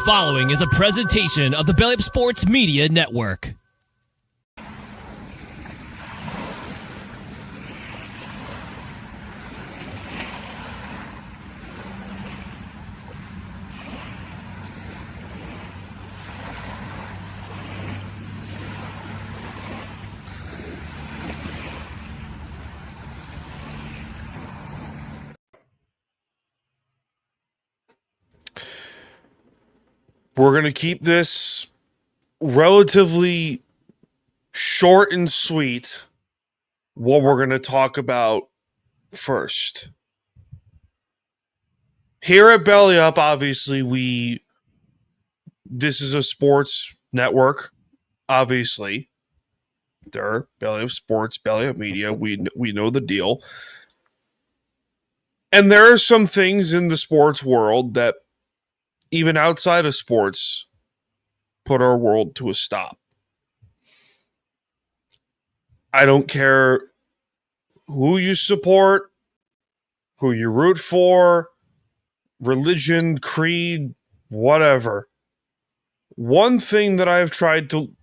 following is a presentation of the Belly Up Sports Media Network. We're going to keep this relatively short and sweet. What we're going to talk about first. Here at Belly Up, obviously, this is a sports network, obviously. They're Belly Up Sports, Belly Up Media. We know the deal. And there are some things in the sports world that even outside of sports, put our world to a stop. I don't care who you support, who you root for, religion, creed, whatever. One thing that I've tried to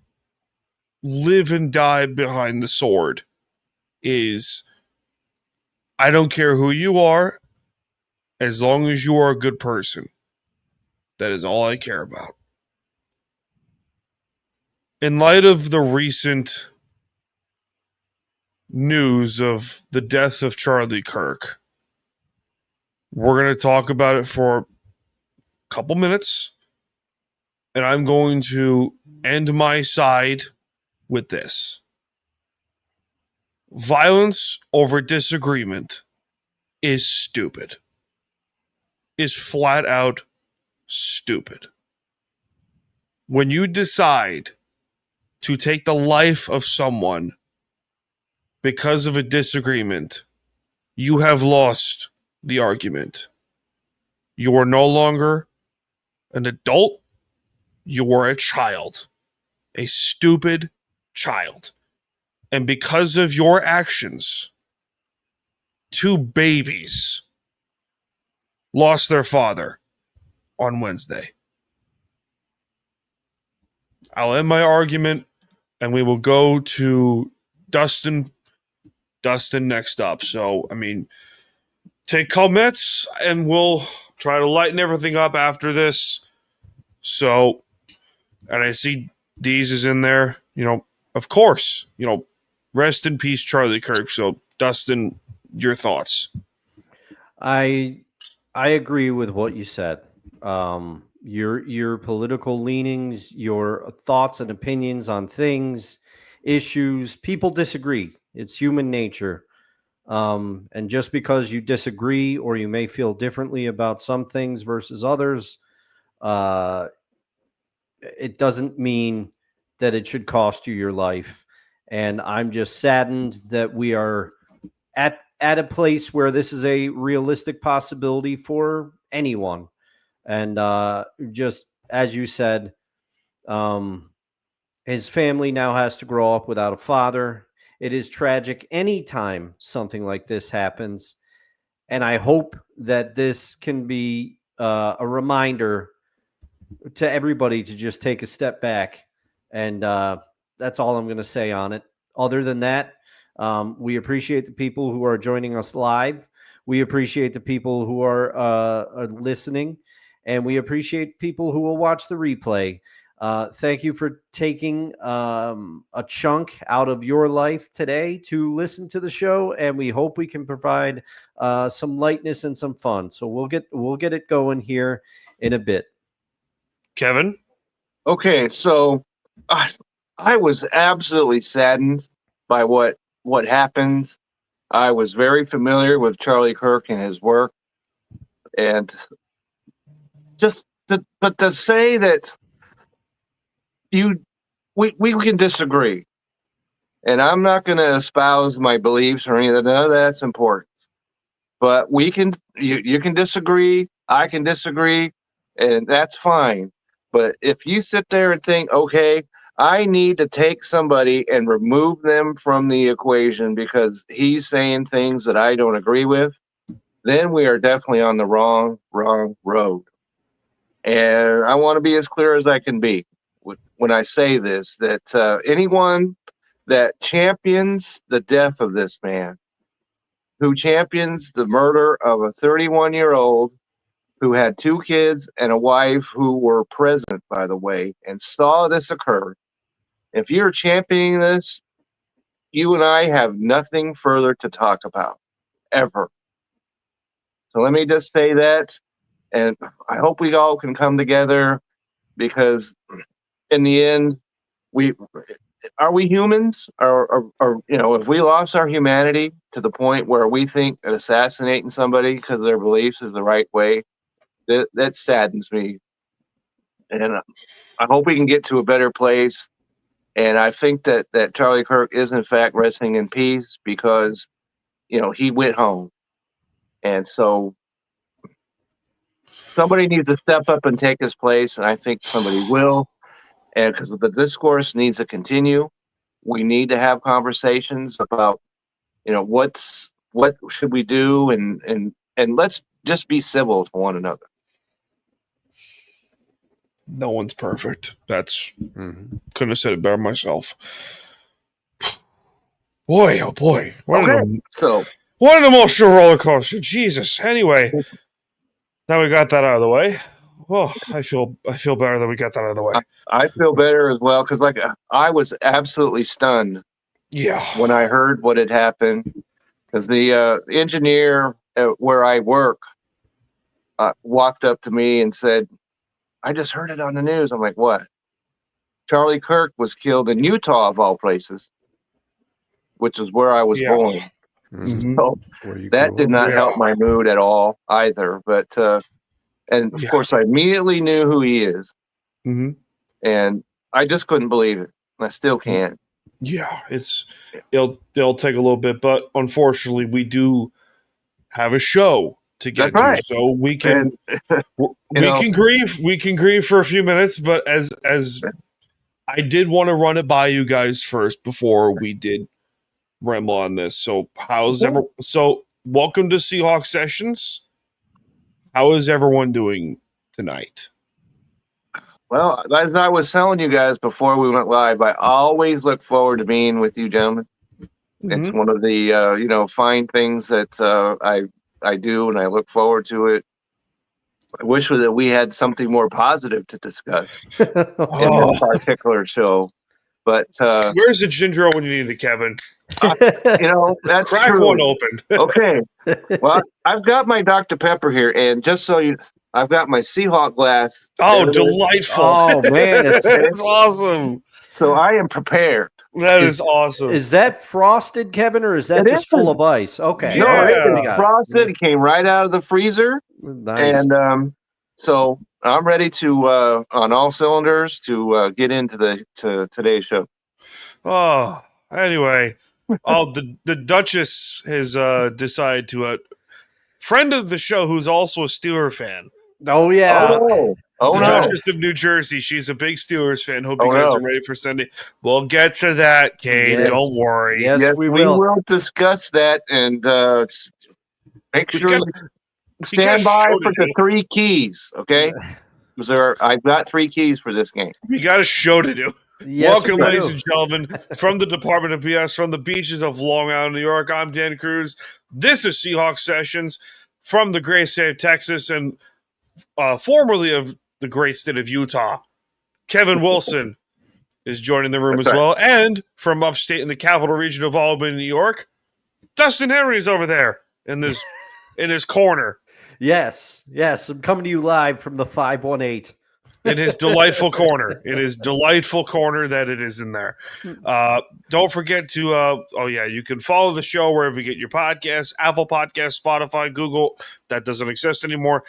live and die behind the sword is I don't care who you are, as long as you are a good person. That is all I care about. In light of the recent news of the death of Charlie Kirk, we're going to talk about it for a couple minutes, and I'm going to end my side with this. Violence over disagreement is stupid. Is flat out stupid. When you decide to take the life of someone because of a disagreement, you have lost the argument. You are no longer an adult. You are a child. A stupid child. And because of your actions, 2 babies lost their father on Wednesday. I'll end my argument and we will go to Dustin next up. So, take comments and we'll try to lighten everything up after this. So, and I see Deez is in there, of course, rest in peace, Charlie Kirk. So, Dustin, your thoughts. I agree with what you said. Your political leanings, your thoughts and opinions on things, issues, people disagree. It's human nature. And just because you disagree or you may feel differently about some things versus others, it doesn't mean that it should cost you your life. And I'm just saddened that we are at a place where this is a realistic possibility for anyone. And just as you said, his family now has to grow up without a father. It is tragic anytime something like this happens. And I hope that this can be a reminder to everybody to just take a step back. And that's all I'm going to say on it. Other than that, we appreciate the people who are joining us live. We appreciate the people who are listening. And we appreciate people who will watch the replay. Thank you for taking a chunk out of your life today to listen to the show, and we hope we can provide some lightness and some fun. So we'll get it going here in a bit. Kevin? Okay, so I was absolutely saddened by what happened. I was very familiar with Charlie Kirk and his work, and but to say that we can disagree, and I'm not going to espouse my beliefs or anything. None of that's important. But you can disagree, I can disagree, and that's fine. But if you sit there and think, okay, I need to take somebody and remove them from the equation because he's saying things that I don't agree with, then we are definitely on the wrong road. And I want to be as clear as I can be when I say this, that anyone that champions the death of this man, who champions the murder of a 31-year-old who had 2 kids and a wife who were present, by the way, and saw this occur, if you're championing this, you and I have nothing further to talk about, ever. So let me just say that, and I hope we all can come together, because in the end, are we humans? Or if we lost our humanity to the point where we think that assassinating somebody because of their beliefs is the right way, that saddens me. And I hope we can get to a better place. And I think that Charlie Kirk is in fact resting in peace, because he went home. And so somebody needs to step up and take his place, and I think somebody will. And because the discourse needs to continue, we need to have conversations about, what should we do, and let's just be civil to one another. No one's perfect. That's couldn't have said it better myself. Boy, oh boy! What an emotional roller coaster. Jesus. Anyway, now we got that out of the way. Well, I feel better that we got that out of the way. I feel better as well, because I was absolutely stunned. Yeah. When I heard what had happened, because the engineer where I work walked up to me and said, "I just heard it on the news." I'm like, "What?" Charlie Kirk was killed in Utah, of all places, which is where I was born. Mm-hmm. So that did not help my mood at all either. But and of course, I immediately knew who he is, and I just couldn't believe it. I still can't. Yeah, it'll take a little bit, but unfortunately, we do have a show to get to, so we can grieve. We can grieve for a few minutes, but as I did want to run it by you guys first before we did ramble on this. So welcome to Seahawks Sessions. How is everyone doing tonight? Well, as I was telling you guys before we went live, I always look forward to being with you gentlemen. It's one of the fine things that I do, and I look forward to it. I wish that we had something more positive to discuss in this particular show. But where's the ginger ale when you need it, Kevin? That's crack true. one open. Okay. Well, I've got my Dr. Pepper here, and just so I've got my Seahawk glass. Oh, delightful! Oh man, it's awesome. So I am prepared. That is awesome. Is that frosted, Kevin, or is that just full of ice? Okay. Yeah. It's frosted. It came right out of the freezer. Nice. And so I'm ready to on all cylinders to get into today's show. Oh, anyway, the Duchess has decided to friend of the show who's also a Steeler fan. Oh yeah. Oh, the Duchess of New Jersey. She's a big Steelers fan. Hope you guys are ready for Sunday. We'll get to that, Kate. Yes. Don't worry. Yes, we will. We will discuss that, and make sure you stand by for the 3 keys, okay? I've got 3 keys for this game. We got a show to do. Yes, welcome, ladies and gentlemen, from the Department of BS, from the beaches of Long Island, New York. I'm Dan Cruz. This is Seahawks Sessions from the great state of Texas and formerly of the great state of Utah. Kevin Wilson is joining the room as well. And from upstate in the capital region of Albany, New York, Dustin Henry's over there in his corner. Yes. I'm coming to you live from the 518. In his delightful corner. In his delightful corner that it is in there. Don't forget to, you can follow the show wherever you get your podcasts, Apple Podcasts, Spotify, Google. That doesn't exist anymore.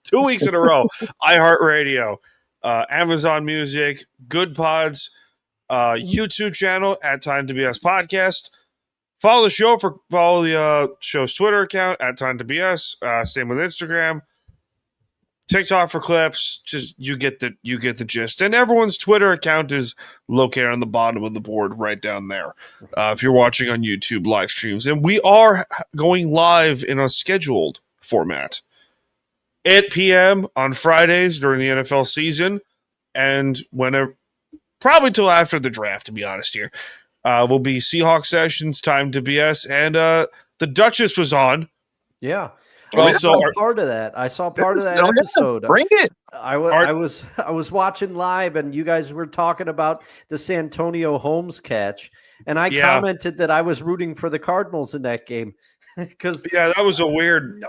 2 weeks in a row. iHeartRadio, Amazon Music, Good Pods, YouTube channel at Time to BS Podcast. Follow the show follow the show's Twitter account at Time to BS. Same with Instagram, TikTok for clips. Just you get the gist. And everyone's Twitter account is located on the bottom of the board right down there. If you're watching on YouTube live streams, and we are going live in a scheduled format. 8 p.m. on Fridays during the NFL season, and whenever, probably till after the draft, to be honest here, will be Seahawks Sessions, Time to BS, and the Duchess was on. Yeah. Also, I saw part of that. I saw part of that episode. Bring it. I was watching live, and you guys were talking about the Santonio Holmes catch, and I commented that I was rooting for the Cardinals in that game because that was a weird.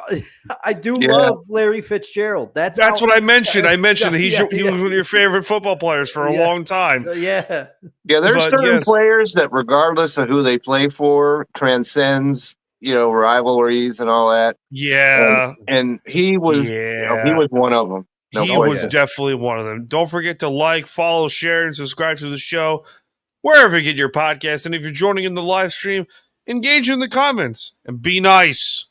I do love Larry Fitzgerald. That's what I mentioned. I mentioned that he was one of your favorite football players for a long time. Yeah. There's certain players that, regardless of who they play for, transcends rivalries and all that. Yeah, and he was he was one of them. He was definitely one of them. Don't forget to like, follow, share, and subscribe to the show wherever you get your podcast. And if you're joining in the live stream, engage in the comments and be nice.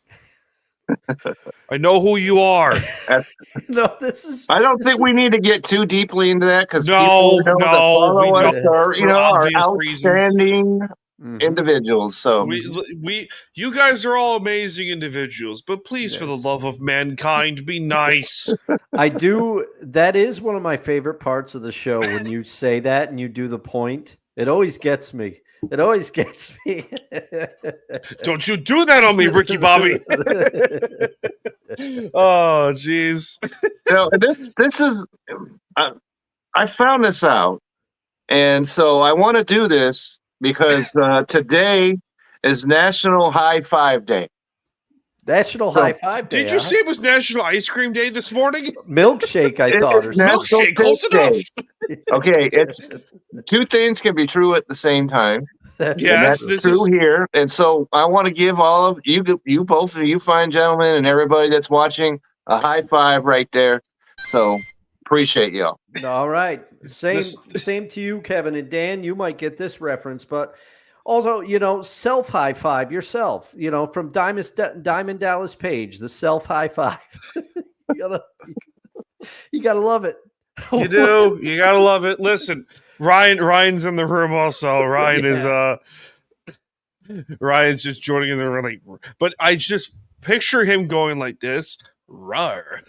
I know who you are. I don't think we need to get too deeply into that because we don't. Are outstanding individuals. So you guys are all amazing individuals, but please, for the love of mankind, be nice. I do. That is one of my favorite parts of the show when you say that and you do the point. It always gets me. Don't you do that on me, Ricky Bobby. Oh, jeez. This is. I found this out, and so I want to do this because today is National High Five Day. National High Five Day. Did you say it was National Ice Cream Day this morning? Milkshake, I thought. Or milkshake, close enough. Okay, it's two things can be true at the same time. Yes, that's true here. And so I want to give all of you both of you fine gentlemen and everybody that's watching a high five right there. So appreciate y'all. All right. Same to you, Kevin. And Dan, you might get this reference, but also, self high five yourself, from Diamond Dallas Page, the self high five. you gotta love it. You do. You gotta love it. Listen, Ryan's in the room also. Ryan's just joining in the room. But I just picture him going like this. Rawr.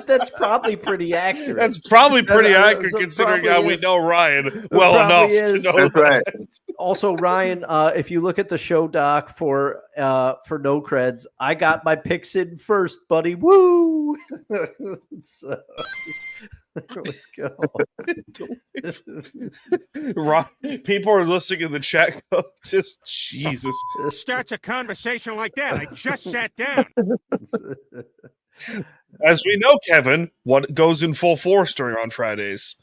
That's probably pretty accurate. That's probably pretty accurate considering how we know Ryan well enough to know that. Right. Also, Ryan, if you look at the show doc for No Creds, I got my picks in first, buddy. Woo! So, let's go. People are listening in the chat. Just Jesus. Starts a conversation like that. I just sat down. As we know, Kevin, what goes in full force on Fridays?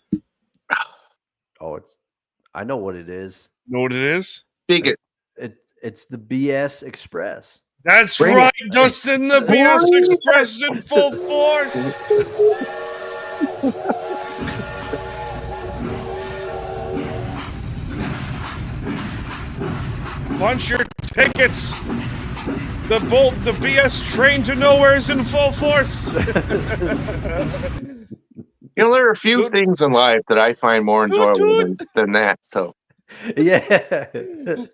I know what it is. Know what it is? It's the BS Express. That's right, Dustin. The BS Express is in full force. Punch your tickets. The BS train to nowhere is in full force. There are a few things in life that I find more enjoyable than that. So, yeah,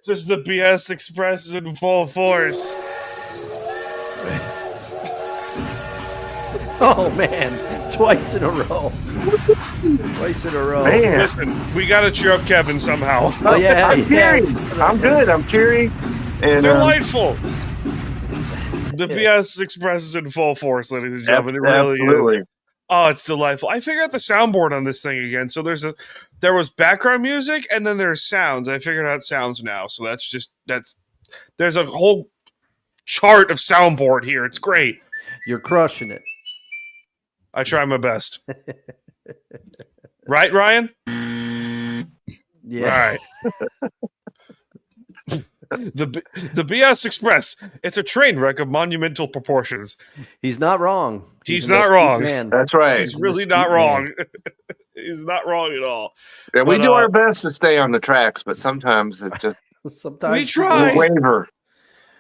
just the BS Express is in full force. Oh man, twice in a row. Man. Listen, we got to cheer up Kevin somehow. Oh yeah, I'm cheering. I'm good. I'm cheering. And delightful. The BS Express is in full force, ladies and gentlemen. It really is. Oh, it's delightful. I figured out the soundboard on this thing again. So there was background music and then there's sounds. I figured out sounds now. So there's a whole chart of soundboard here. It's great. You're crushing it. I try my best. Right, Ryan? Yeah. All right. The BS Express. It's a train wreck of monumental proportions. He's not wrong. He's not wrong. Man. That's right. He's really not wrong. He's not wrong at all. Yeah, we do our best to stay on the tracks, but sometimes it just we try. We waver.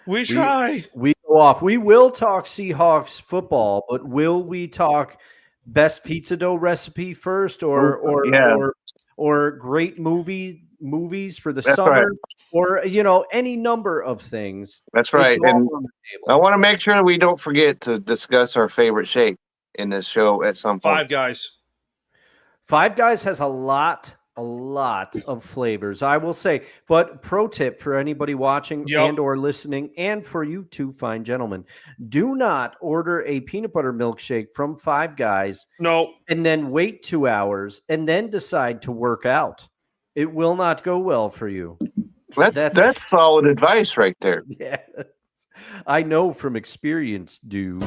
We try. We go off. We will talk Seahawks football, but will we talk best pizza dough recipe first, or or great movies for the That's summer, right. or any number of things. That's right. It's all And on the table. I want to make sure we don't forget to discuss our favorite shake in this show at some point. Five Guys. Five Guys has a lot of flavors, I will say. But pro tip for anybody watching Yep. and or listening, and for you two fine gentlemen, do not order a peanut butter milkshake from Five Guys No. and then wait 2 hours and then decide to work out. It will not go well for you. That's solid advice right there. Yeah. I know from experience, dude.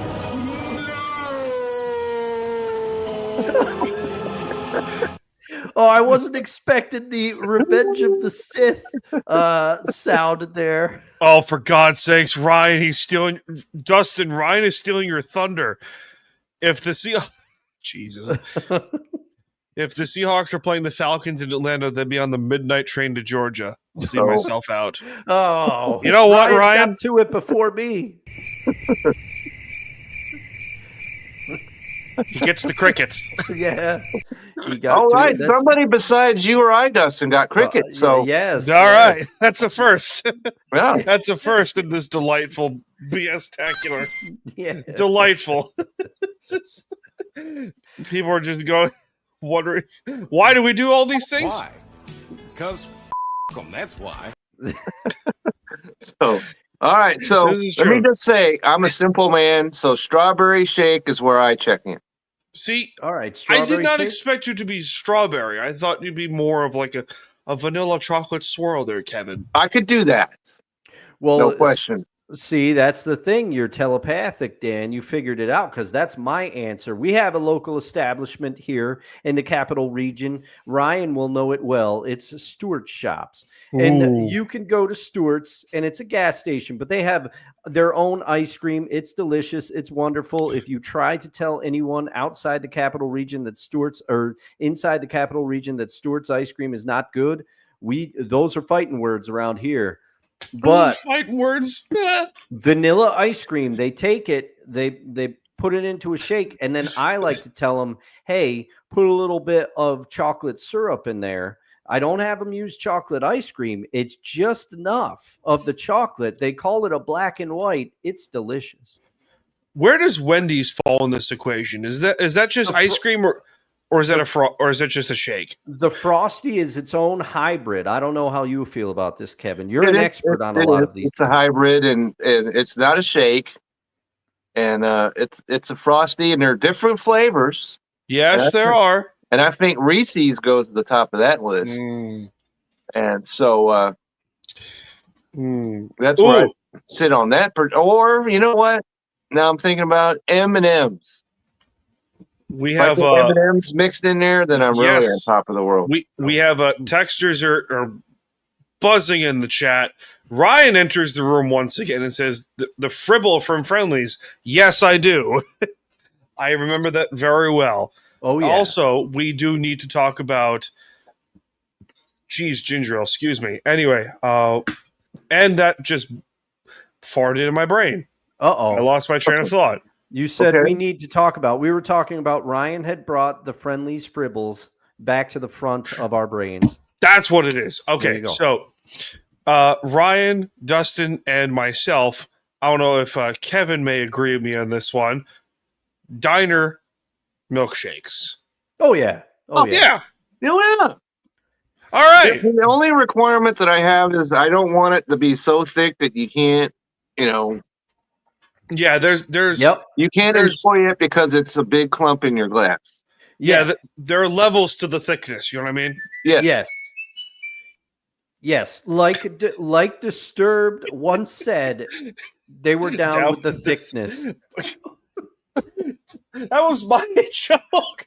Oh, I wasn't expecting the Revenge of the Sith sound there. Oh, for God's sakes, Ryan, Dustin, Ryan is stealing your thunder. If the Jesus. If the Seahawks are playing the Falcons in Atlanta, they'd be on the midnight train to Georgia. I'll see myself out. Oh, You know what, Ryan? Got to it before me. He gets the crickets. Yeah. He got All to right. it. That's- Somebody besides you or I, Dustin, got cricket. So, yes. All right. That's a first. yeah. That's a first in this delightful BS-tacular. Yeah. Delightful. People are just going, wondering, why do we do all these things? Why? Because them, that's why. So, all right. So, This is let me true. just say, I'm a simple man. So, strawberry shake is where I check in. See, All right. I Strawberry did not shake? expect you to be strawberry. I thought you'd be more of like a vanilla chocolate swirl there, Kevin. I could do that. Well, No question. See, that's the thing. You're telepathic, Dan. You figured it out because that's my answer. We have a local establishment here in the capital region. Ryan will know it well. It's Stewart's Shops. And Ooh. you can go to Stewart's, and it's a gas station, but they have their own ice cream. It's delicious. It's wonderful. If you try to tell anyone outside the capital region that Stewart's, or inside the capital region that Stewart's ice cream is not good, those are fighting words around here. But fighting words. vanilla ice cream, they take it, they put it into a shake, and then I like to tell them, hey, put a little bit of chocolate syrup in there. I don't have them use chocolate ice cream. It's just enough of the chocolate. They call it a black and white. It's delicious. Where does Wendy's fall in this equation? Is that just ice cream, or is that or is that just a shake? The Frosty is its own hybrid. I don't know how you feel about this, Kevin. You're an expert on a lot of these. It's a hybrid, and it's not a shake. And it's a Frosty, and there are different flavors. Yes, there are. And I think Reese's goes to the top of that list. And so that's where I sit on that. Or you know what? Now I'm thinking about M&M's. We If I have put M&M's mixed in there, then I'm really on top of the world. We have textures are buzzing in the chat. Ryan enters the room once again and says, the Fribble from Friendlies. Yes, I do. I remember that very well. Oh, yeah. Also, we do need to talk about ginger ale, excuse me. Anyway, and that just farted in my brain. Uh-oh. I lost my train of thought. You said Okay. we need to talk about. We were talking about Ryan had brought the Friendlies Fribbles back to the front of our brains. That's what it is. There Okay, you go. so Ryan, Dustin, and myself, I don't know if Kevin may agree with me on this one, diner milkshakes. Oh, yeah. Oh, yeah. Yeah. All right. The only requirement that I have is I don't want it to be so thick that you can't, Yeah, there's Yep. you can't enjoy it because it's a big clump in your glass. yeah, there are levels to the thickness, you know what I mean? Yes. Yes. Like Disturbed once said, they were down with the thickness. That was my joke.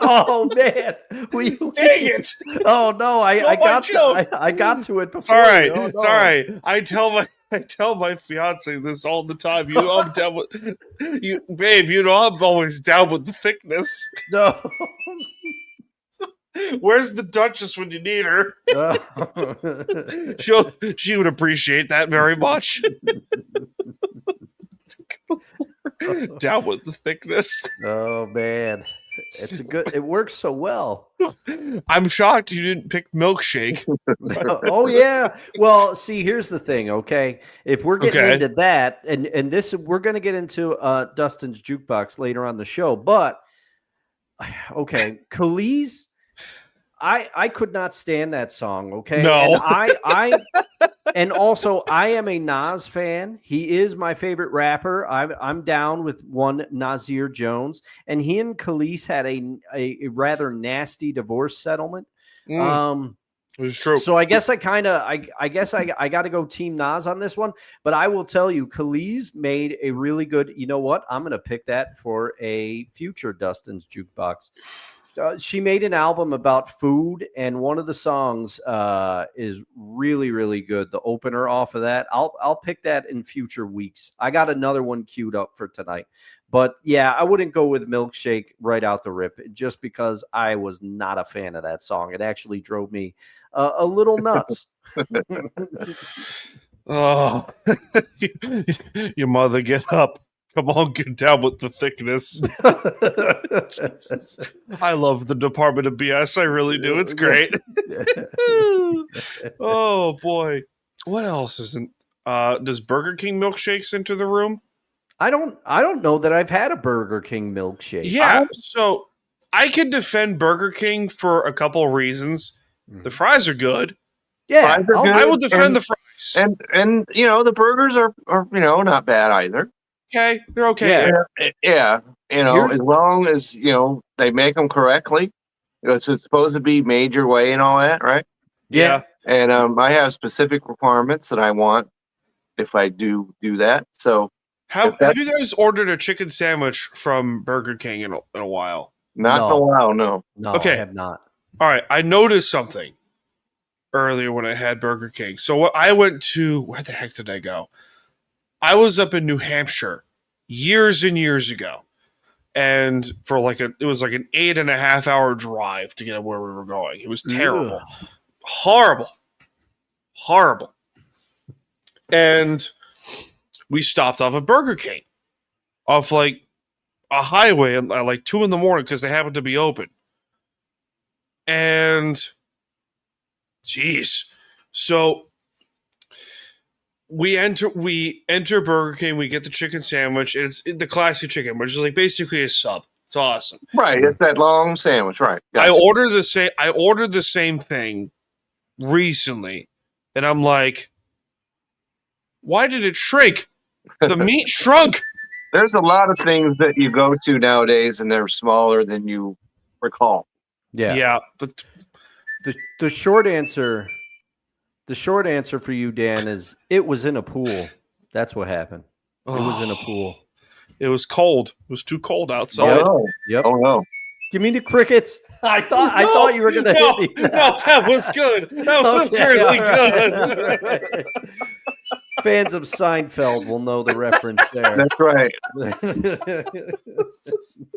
Oh, man. Dang it. Oh, no. I got joke. I got to it It's before. all right. Oh, It's no. all right. I tell my fiance this all the time. You know, I'm down with you, babe. You know, I'm always down with the thickness. No. Where's the Duchess when you need her? She would appreciate that very much. Down with the thickness. Oh, man. It works so well. I'm shocked you didn't pick milkshake. Oh yeah. Well, see, here's the thing. Okay, if we're getting Okay. into that, and this, we're going to get into Dustin's jukebox later on the show. But okay, Khalees, I could not stand that song. Okay, No. and and also I am a Nas fan. He is my favorite rapper. I'm down with one Nasir Jones, and he and Khalees had a rather nasty divorce settlement. It was true. So I guess I got to go Team Nas on this one, but I will tell you, Khalees made a really good. You know what? I'm going to pick that for a future Dustin's Jukebox. She made an album about food, and one of the songs is really, really good. The opener off of that, I'll pick that in future weeks. I got another one queued up for tonight, but yeah, I wouldn't go with Milkshake right out the rip, just because I was not a fan of that song. It actually drove me a little nuts. Oh, your mother, get up. Come on, get down with the thickness. I love the Department of BS. I really do. It's great. Oh boy. What else isn't does Burger King milkshakes enter the room? I don't know that I've had a Burger King milkshake. Yeah, so I can defend Burger King for a couple of reasons. The fries are good. Yeah, Fries are good. I will defend the fries. And the burgers are not bad either. Okay, they're okay. Yeah. As long as they make them correctly. It's supposed to be made your way and all that, right? Yeah. And I have specific requirements that I want if I do that. So Have you guys ordered a chicken sandwich from Burger King in a while? not in a while, no. No, Okay. I have not. All right, I noticed something earlier when I had Burger King. So I went to, where the heck did I go? I was up in New Hampshire years and years ago. And for it was like an 8.5 hour drive to get where we were going. It was terrible. Ugh. Horrible. And we stopped off at Burger King off like a highway at like 2 a.m. because they happened to be open. And so we enter Burger King, we get the chicken sandwich, and it's the classic chicken, which is like basically a sub. It's awesome. Right, it's that long sandwich, right. I Gotcha. ordered the same thing recently, and I'm like, why did it shrink? The meat shrunk. There's a lot of things that you go to nowadays and they're smaller than you recall. Yeah. But The short answer for you, Dan, is it was in a pool. That's what happened. It was in a pool. It was cold. It was too cold outside. Yep. Oh no. Give me the crickets. I thought you were going to hit me. No, that was good. That was really good. Fans of Seinfeld will know the reference there. That's right.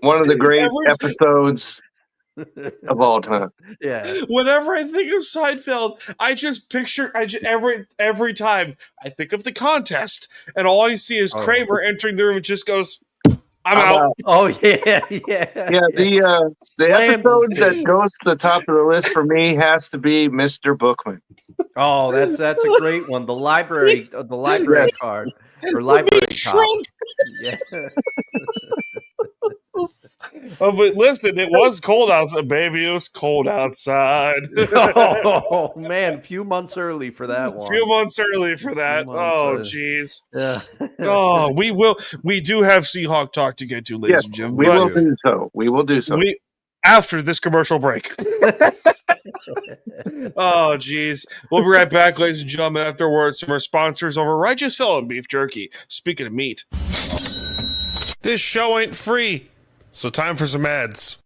One of the great episodes of all time. Yeah. Whenever I think of Seinfeld, every time I think of the contest, and all I see is Kramer entering the room and just goes, I'm out. Oh yeah. Yeah, the episode that goes to the top of the list for me has to be Mr. Bookman. Oh, that's a great one. The library card or library card. Yeah. But listen, it was cold outside, baby. It was cold outside. Oh man, few months early for that one. Oh, jeez. Yeah. Oh, we do have Seahawk talk to get to, ladies and gentlemen. We will do so. After this commercial break. Oh, geez. We'll be right back, ladies and gentlemen, afterwards from our sponsors over Righteous Felon Beef Jerky. Speaking of meat, this show ain't free, so time for some ads.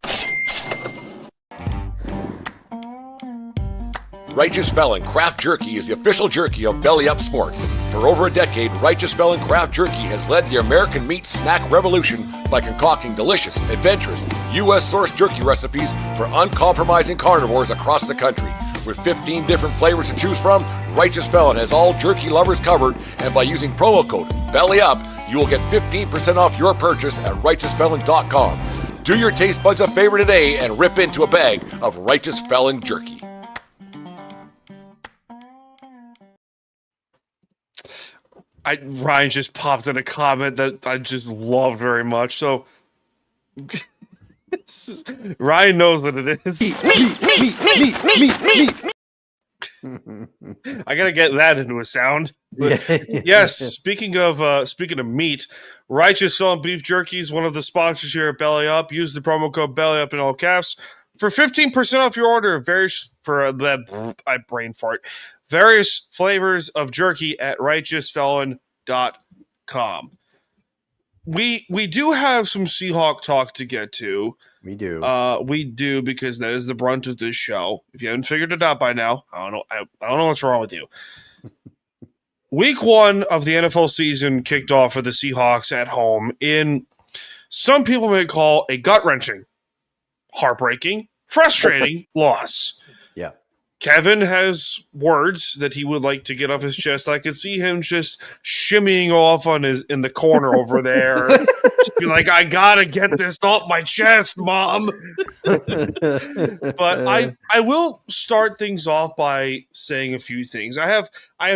Righteous Felon Craft Jerky is the official jerky of Belly Up Sports. For over a decade, Righteous Felon Craft Jerky has led the American meat snack revolution by concocting delicious, adventurous, U.S.-sourced jerky recipes for uncompromising carnivores across the country. With 15 different flavors to choose from, Righteous Felon has all jerky lovers covered, and by using promo code BELLYUP, you will get 15% off your purchase at RighteousFelon.com. Do your taste buds a favor today and rip into a bag of Righteous Felon Jerky. Ryan just popped in a comment that I just loved very much. So Ryan knows what it is. I gotta get that into a sound. But yes, speaking of meat, Righteous Felon Beef Jerky is one of the sponsors here at Belly Up. Use the promo code Belly Up in all caps for 15% off your order. Various flavors of jerky at righteousfelon.com. We do have some Seahawk talk to get to. We do. We do, because that is the brunt of this show. If you haven't figured it out by now, I don't know what's wrong with you. Week 1 of the NFL season kicked off for the Seahawks at home in some people may call a gut-wrenching, heartbreaking, frustrating loss. Yeah. Kevin has words that he would like to get off his chest. I can see him just shimmying off in the corner over there. Just be like, I gotta get this off my chest, Mom. But I will start things off by saying a few things. I have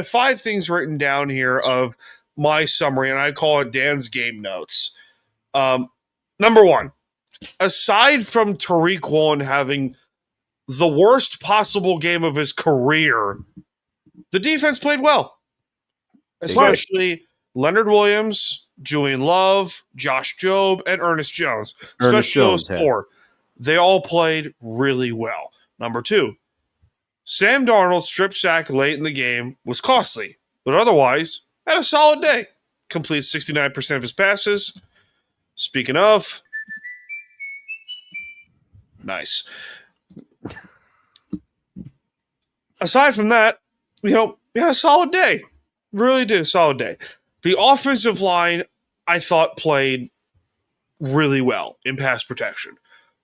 5 things written down here of my summary, and I call it Dan's game notes. Number 1, aside from Tariq Woolen having the worst possible game of his career, the defense played well. Especially Leonard Williams, Julian Love, Josh Jobe, and Ernest Jones. Especially those 4. They all played really well. Number 2, Sam Darnold's strip sack late in the game was costly, but otherwise had a solid day. Completes 69% of his passes. Speaking of, nice. Aside from that, he had a solid day. Really did a solid day. The offensive line, I thought, played really well in pass protection.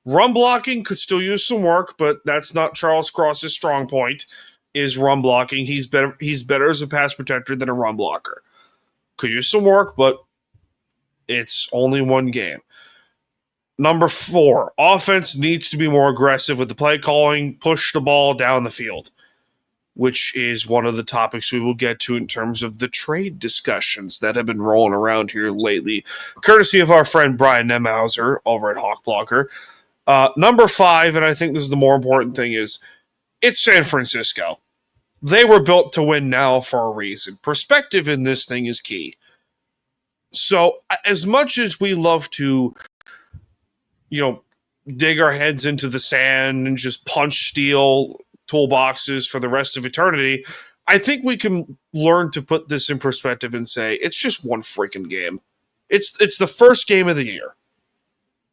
Run blocking could still use some work, but that's not Charles Cross's strong point, is run blocking. He's better as a pass protector than a run blocker. Could use some work, but it's only one game. Number 4, offense needs to be more aggressive with the play calling, push the ball down the field, which is one of the topics we will get to in terms of the trade discussions that have been rolling around here lately, courtesy of our friend Brian Nemhauser over at Hawk Blocker. Number 5, and I think this is the more important thing, is it's San Francisco. They were built to win now for a reason. Perspective in this thing is key. So as much as we love to, dig our heads into the sand and just punch steel toolboxes for the rest of eternity, I think we can learn to put this in perspective and say it's just one freaking game. It's the first game of the year.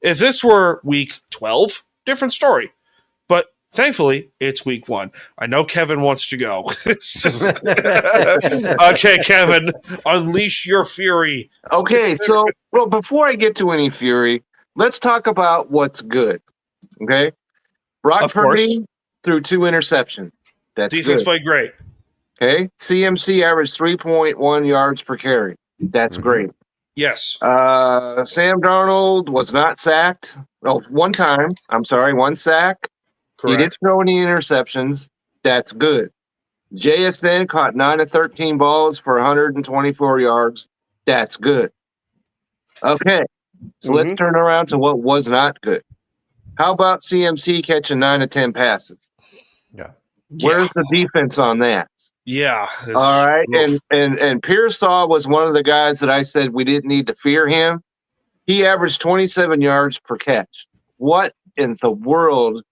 If this were week 12, different story. But thankfully, it's week 1. I know Kevin wants to go. It's just okay, Kevin, unleash your fury. Okay, so before I get to any fury, let's talk about what's good. Okay, Brock Purdy threw 2 interceptions. That's defense good. played great. Okay, CMC averaged 3.1 yards per carry. That's great. Yes. Sam Darnold was not sacked. Oh, one time. I'm sorry, 1 sack. Correct. He didn't throw any interceptions. That's good. JSN caught 9 of 13 balls for 124 yards. That's good. Okay, so let's turn around to what was not good. How about CMC catching 9 of 10 passes? Yeah. Where's the defense on that? Yeah. All right. And Pearsall was one of the guys that I said we didn't need to fear him. He averaged 27 yards per catch. What in the world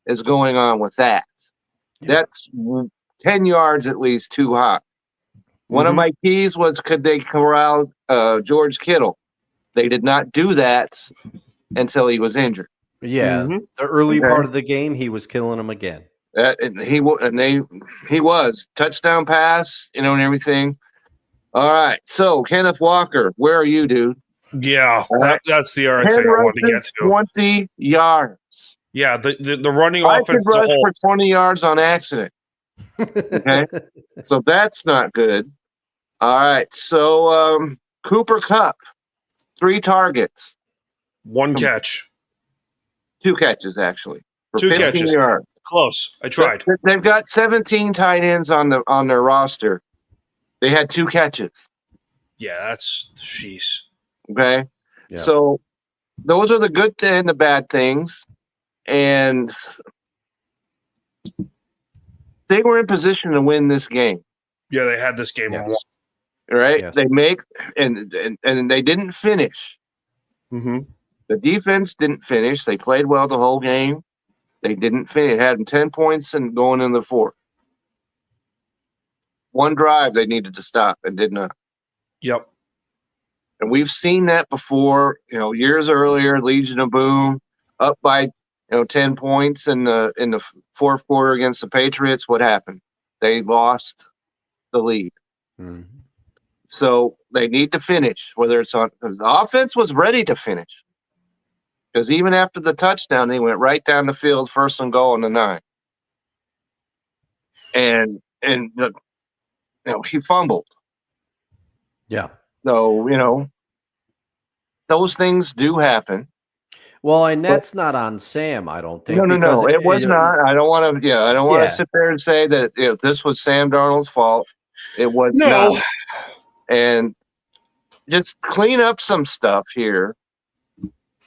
is going on with that? Yeah. That's 10 yards at least too high. One of my keys was, could they corral George Kittle? They did not do that until he was injured. Yeah, the early part of the game, he was killing them again. He was touchdown pass, and everything. All right, so Kenneth Walker, where are you, dude? Yeah, that's the other thing I wanted to get to. 20 yards. Yeah, the running I offense could as a rush whole. for 20 yards on accident. Okay, so that's not good. All right, so Cooper Kupp, 3 targets, 1 catch. 2 catches actually for 2 15 catches. yards. Close. I tried. They've got 17 tight ends on their roster. They had 2 catches. Yeah, that's jeez. Okay, Yeah. so those are the good and the bad things, and they were in position to win this game. Yeah, they had this game. Yes. Right? Yes. They make and they didn't finish. Mm-hmm. The defense didn't finish. They played well the whole game. They didn't finish. Had 10 points and going in the fourth. One drive they needed to stop and did not. Yep. And we've seen that before, years earlier, Legion of Boom, up by 10 points in the fourth quarter against the Patriots. What happened? They lost the lead. Mhm. So they need to finish, because the offense was ready to finish. Because even after the touchdown, they went right down the field, 1st and goal on the 9. And he fumbled. Yeah. So, those things do happen. Well, and that's not on Sam, I don't think. No, because it was not. I don't want to. I don't want Yeah. to sit there and say that this was Sam Darnold's fault. It was No. not. And just clean up some stuff here,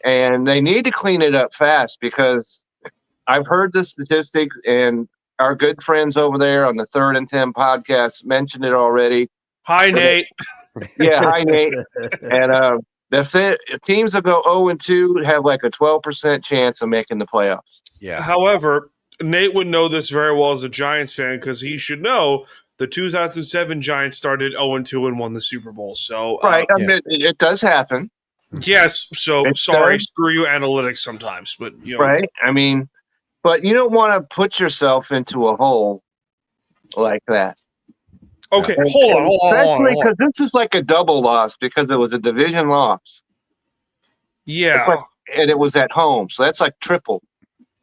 and they need to clean it up fast, because I've heard the statistics, and our good friends over there on the 3rd and 10 podcast mentioned it already. Hi, Nate. Yeah, hi Nate. And the teams that go 0-2 have like a 12% chance of making the playoffs. Yeah. However, Nate would know this very well as a Giants fan, because he should know the 2007 Giants started 0-2 and won the Super Bowl. So, Right. I mean, it does happen. yes. So It sorry, does. screw you analytics sometimes, but Right. I mean, but you don't want to put yourself into a hole like that. Okay, And hold on. especially because this is like a double loss, because it was a division loss. Yeah, And it was at home. So that's like triple.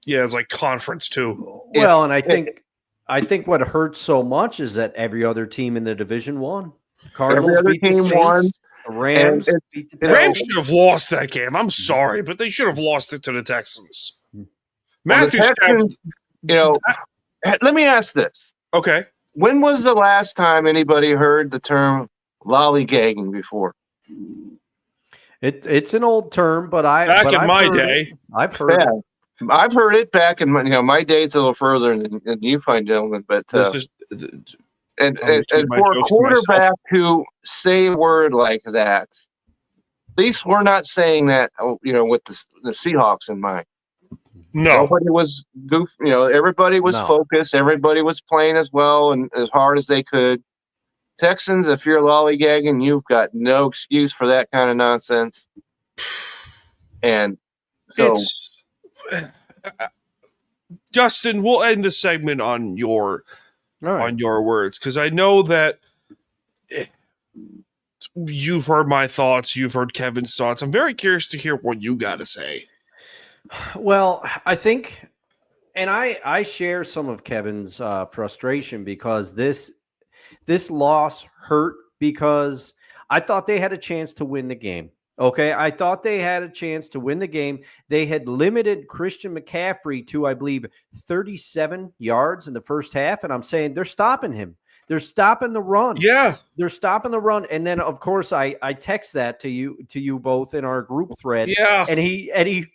yeah, it's like conference too. Well, and I think what hurts so much is that every other team in the division won. Cardinals other beat the team Saints, won, the Rams and beat the Rams Texans. should have lost that game. I'm sorry, but they should have lost it to the Texans. Well, Matthew the Texans, let me ask this. Okay. When was the last time anybody heard the term lollygagging before? It's an old term, but I've my heard day. it. I've heard it. Yeah. I've heard it back in my days a little further than you fine gentlemen, but This is and I'm keeping my for a jokes to myself. quarterback to say a word like that, at least we're not saying that with the Seahawks in mind. no. Nobody was everybody was No. focused, everybody was playing as well and as hard as they could. Texans, if you're lollygagging, you've got no excuse for that kind of nonsense. And so It's Justin, we'll end the segment on your All right. on your words, because I know that you've heard my thoughts, you've heard Kevin's thoughts. I'm very curious to hear what you got to say. Well, I think, and I share some of Kevin's frustration, because this loss hurt, because I thought they had a chance to win the game. Okay, I thought they had a chance to win the game. They had limited Christian McCaffrey to, I believe, 37 yards in the first half, and I'm saying they're stopping him. They're stopping the run. Yeah. They're stopping the run. And then, of course, I text that to you both in our group thread. Yeah. And he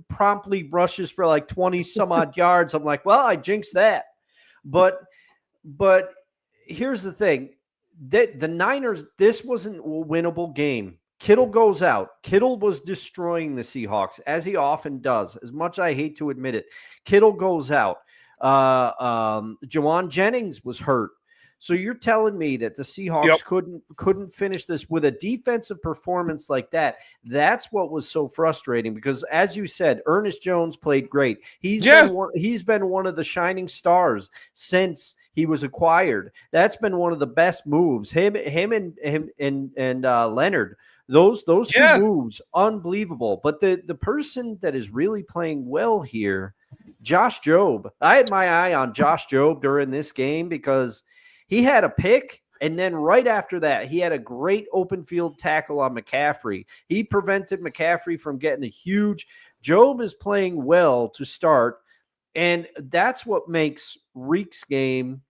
promptly rushes for like 20 some odd yards. I'm like, well, I jinxed that. But here's the thing. The Niners, this wasn't a winnable game. Kittle goes out. Kittle was destroying the Seahawks, as he often does, as much as I hate to admit it. Kittle goes out. Jawan Jennings was hurt. So you're telling me that the Seahawks couldn't finish this with a defensive performance like that? That's what was so frustrating, because, as you said, Ernest Jones played great. He's been one of the shining stars since he was acquired. That's been one of the best moves. Him and Leonard. Those two moves, unbelievable. But the person that is really playing well here, Josh Jobe. I had my eye on Josh Jobe during this game, because he had a pick, and then right after that, he had a great open field tackle on McCaffrey. He prevented McCaffrey from getting a huge Job is playing well to start, and that's what makes Reek's game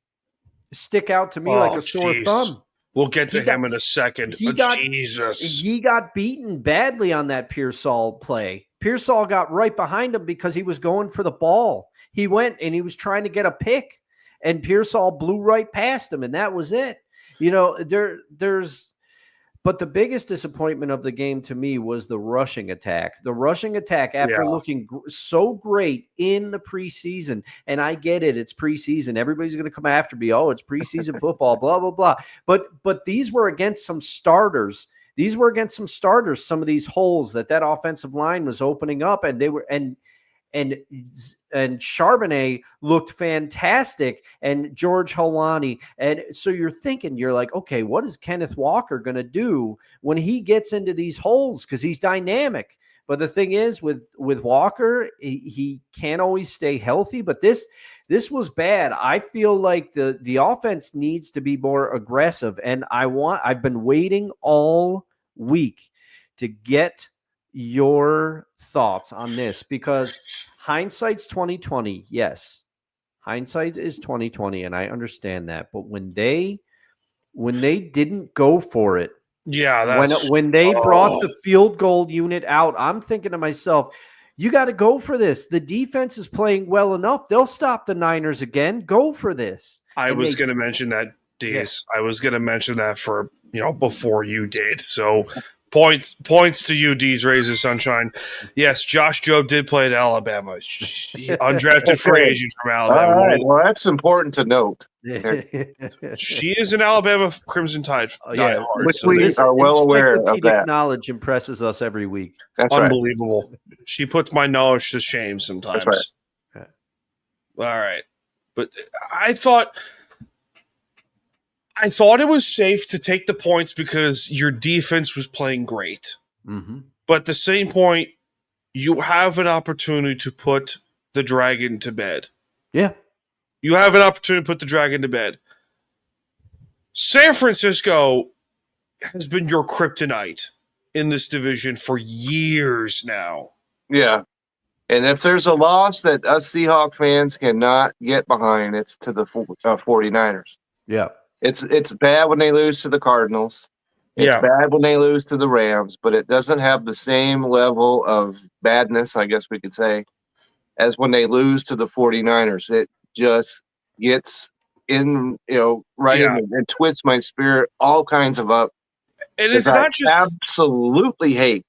stick out to me like a sore thumb. We'll get to him in a second. Jesus. He got beaten badly on that Pearsall play. Pearsall got right behind him because he was going for the ball. He went and he was trying to get a pick, and Pearsall blew right past him, and that was it. But the biggest disappointment of the game to me was the rushing attack. The rushing attack after looking so great in the preseason. And I get it. It's preseason. Everybody's going to come after me. Oh, it's preseason football, blah, blah, blah. But these were against some starters. Some of these holes that offensive line was opening up, and they were and Charbonnet looked fantastic, and George Holani. And so you're like, okay, what is Kenneth Walker going to do when he gets into these holes? Because he's dynamic. But the thing is with Walker, he can't always stay healthy. But this was bad. I feel like the offense needs to be more aggressive. And I've been waiting all week to get your thoughts on this, because hindsight's 2020. Yes, hindsight is 2020, and I understand that. But when they didn't go for it, when they brought the field goal unit out, I'm thinking to myself, you got to go for this. The defense is playing well enough; they'll stop the Niners again. Go for this. I was going to mention that, Dees. Yes. I was going to mention that for before you did. So. Points to you, D's Razor Sunshine. Yes, Josh Jobe did play at Alabama. Undrafted free agent from Alabama. All right. Well, that's important to note. She is an Alabama Crimson Tide diehard. Which we are well aware of that. Knowledge impresses us every week. That's unbelievable. Right. She puts my knowledge to shame sometimes. That's right. All right. But I thought it was safe to take the points because your defense was playing great. Mm-hmm. But at the same point, you have an opportunity to put the Dragon to bed. Yeah. You have an opportunity to put the Dragon to bed. San Francisco has been your kryptonite in this division for years now. Yeah. And if there's a loss that us Seahawks fans cannot get behind, it's to the 49ers. Yeah. It's bad when they lose to the Cardinals. It's bad when they lose to the Rams, but it doesn't have the same level of badness, I guess we could say, as when they lose to the 49ers. It just gets in, right in and twists my spirit all kinds of up. And it's not just absolutely hate,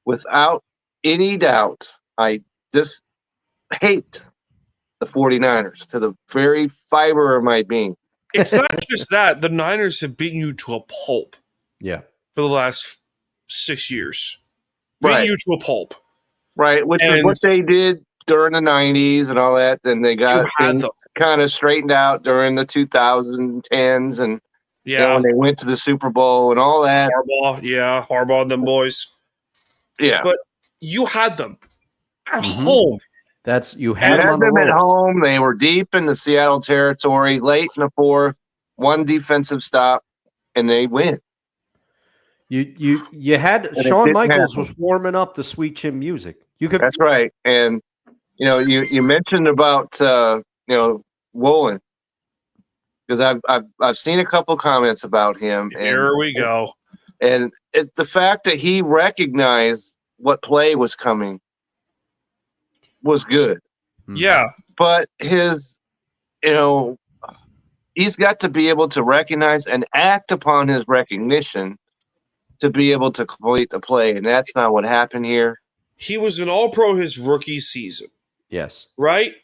without any doubt. I just hate the 49ers to the very fiber of my being. It's not just that. The Niners have beaten you to a pulp. Yeah. For the last 6 years. Right. Beating you to a pulp. Right, which is what they did during the 90s and all that. Then they got things kind of straightened out during the 2010s. And when they went to the Super Bowl and all that. Harbaugh and them boys. Yeah. But you had them at home. You had them at home. They were deep in the Seattle territory, late in the fourth, one defensive stop, and they win. You had Shawn Michaels was warming up the Sweet Chin music. That's right. And you mentioned about Wolin, because I've seen a couple comments about him. Here we go. And the fact that he recognized what play was coming was good. Yeah. But he's got to be able to recognize and act upon his recognition to be able to complete the play. And that's not what happened here. He was an All-Pro his rookie season. Yes. Right?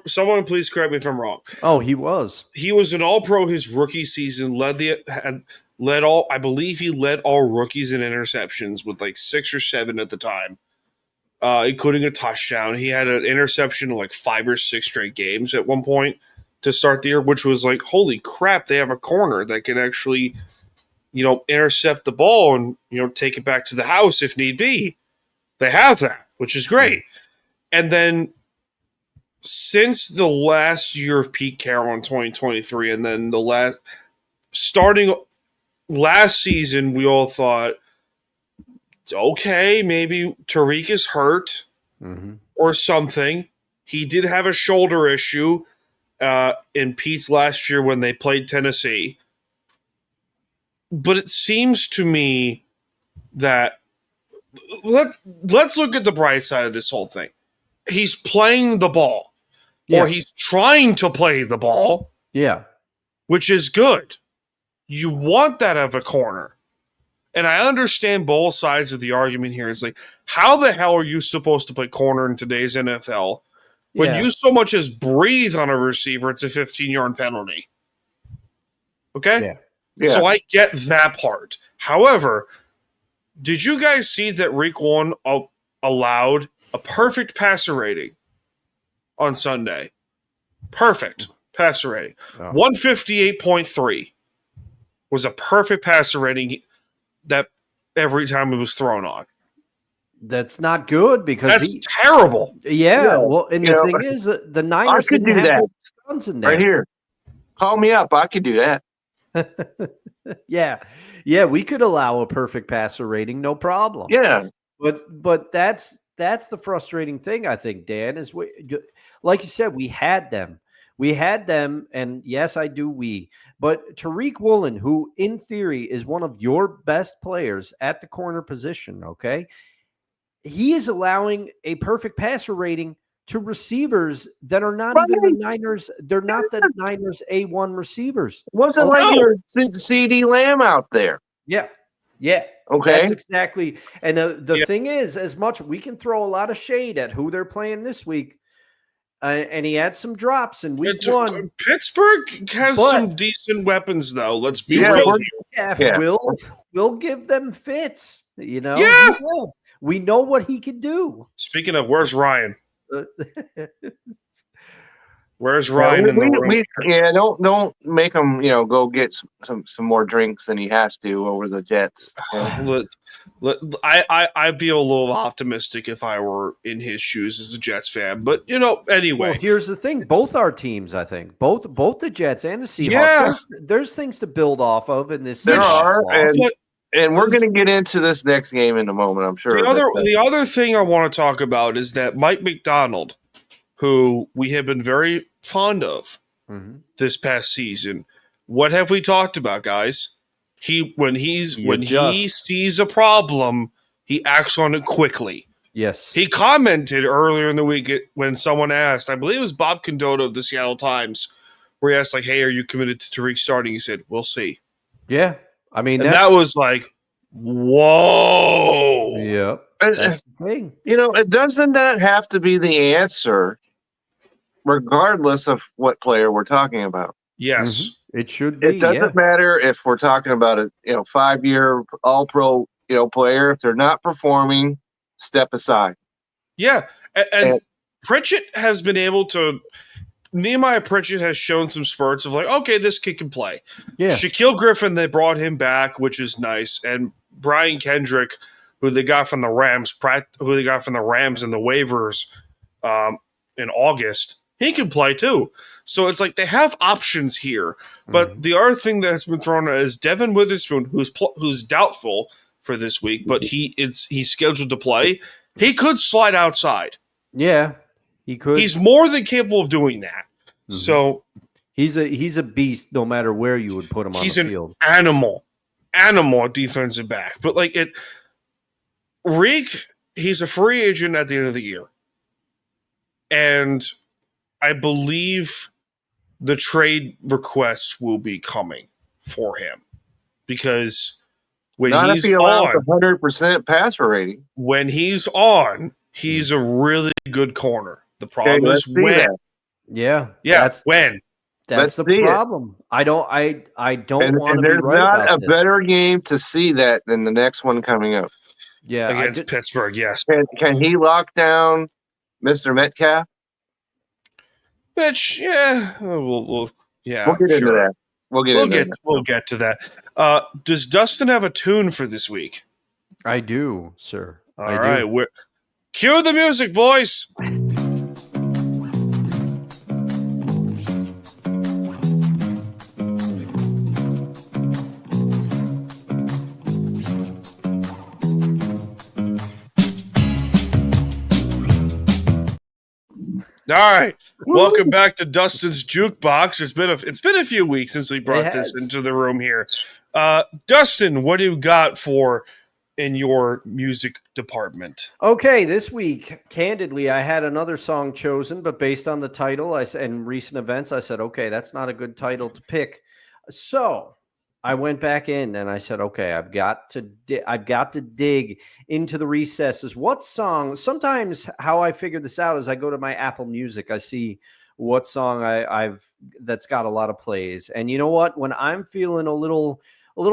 Someone please correct me if I'm wrong. Oh, he was. He was an All-Pro his rookie season, I believe he led all rookies in interceptions with like 6 or 7 at the time. Including a touchdown. He had an interception in like 5 or 6 straight games at one point to start the year, which was like, holy crap, they have a corner that can actually, intercept the ball and, take it back to the house if need be. They have that, which is great. And then since the last year of Pete Carroll in 2023, and then starting last season, we all thought, okay, maybe Tariq is hurt. or something. He did have a shoulder issue in Pete's last year when they played Tennessee. But it seems to me that let's look at the bright side of this whole thing. He's playing the ball, or he's trying to play the ball. Yeah. Which is good. You want that of a corner. And I understand both sides of the argument here. It's like, how the hell are you supposed to play corner in today's NFL when you so much as breathe on a receiver, it's a 15-yard penalty? Okay? Yeah. So I get that part. However, did you guys see that Week 1 allowed a perfect passer rating on Sunday? Perfect passer rating. 158.3 was a perfect passer rating that every time it was thrown on. That's not good because that's terrible. Yeah. Well, and the thing is, the Niners could do that. Guns in there. Right here. Call me up. I could do that. Yeah, we could allow a perfect passer rating, no problem. Yeah. But that's the frustrating thing, I think, Dan, is like you said, we had them. And yes, I do but Tariq Woolen, who in theory is one of your best players at the corner position, okay? He is allowing a perfect passer rating to receivers that are not even the Niners. They're not the Niners A1 receivers. Wasn't like your CD Lamb out there. Yeah. Okay. That's exactly. And the thing is, as much we can throw a lot of shade at who they're playing this week, and he had some drops in week 1. Pittsburgh has some decent weapons, though. Let's be real. We'll give them fits. You know. Yeah. We know what he can do. Speaking of, where's Ryan? Where's Ryan in the room? Don't make him, go get some more drinks than he has to over the Jets. I'd be a little optimistic if I were in his shoes as a Jets fan, but anyway. Well, here's the thing: both our teams, I think, both the Jets and the Seahawks. There's things to build off of in this. There are, and we're going to get into this next game in a moment, I'm sure. The other thing I want to talk about is that Mike McDonald, who we have been very fond of this past season. What have we talked about, guys? When he sees a problem, he acts on it quickly. Yes. He commented earlier in the week when someone asked, I believe it was Bob Condotta of the Seattle Times, where he asked, like, hey, are you committed to Tariq starting? He said, we'll see. Yeah. I mean, that was like, whoa. Yeah. That's the thing. It doesn't that have to be the answer, regardless of what player we're talking about. Yes. It should be. It doesn't matter if we're talking about a 5-year all-pro player. If they're not performing, step aside. Yeah. And Pritchett has been able to Nehemiah Pritchett has shown some spurts of like, okay, this kid can play. Yeah. Shaquille Griffin, they brought him back, which is nice. And Brian Kendrick, who they got from the Rams in the waivers in August, he can play too. So it's like they have options here. But the other thing that's been thrown out is Devin Witherspoon, who's doubtful for this week, but he's scheduled to play. He could slide outside. Yeah, he could. He's more than capable of doing that. So he's a beast no matter where you would put him on the field. He's an animal defensive back. But like Reek, he's a free agent at the end of the year. And I believe the trade requests will be coming for him because when he's on 100% passer rating. When he's on, he's a really good corner. The problem is when. Yeah. When. That's the problem. I don't want to be right about a better game to see that than the next one coming up. Yeah. Against Pittsburgh, yes. Can he lock down Mr. Metcalf? Which, we'll get into that. We'll get to that. Does Dustin have a tune for this week? I do, sir. All right. Cue the music, boys. All right, welcome back to Dustin's Jukebox. It's been a few weeks since we brought this into the room here. Dustin, what do you got for in your music department? Okay, this week, candidly, I had another song chosen, but based on the title and recent events, I said, okay, that's not a good title to pick. So I went back in and I said, okay, I've got to dig into the recesses. What song? Sometimes how I figure this out is I go to my Apple Music. I see what song I've that's got a lot of plays. And you know what? When I'm feeling a little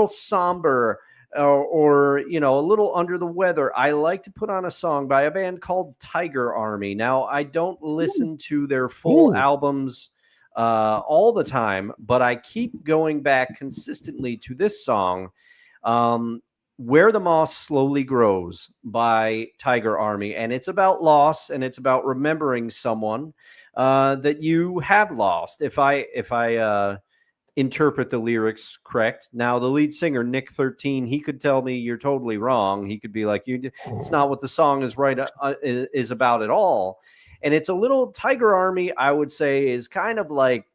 somber or you know, a little under the weather, I like to put on a song by a band called Tiger Army. Now, I don't listen to their full albums all the time, but I keep going back consistently to this song, Where the Moss Slowly Grows by Tiger Army. And it's about loss, and it's about remembering someone that you have lost. If I interpret the lyrics correct. Now, the lead singer, Nick 13, he could tell me you're totally wrong. He could be like, it's not what the song is is about at all. And it's a little Tiger Army, I would say, is kind of like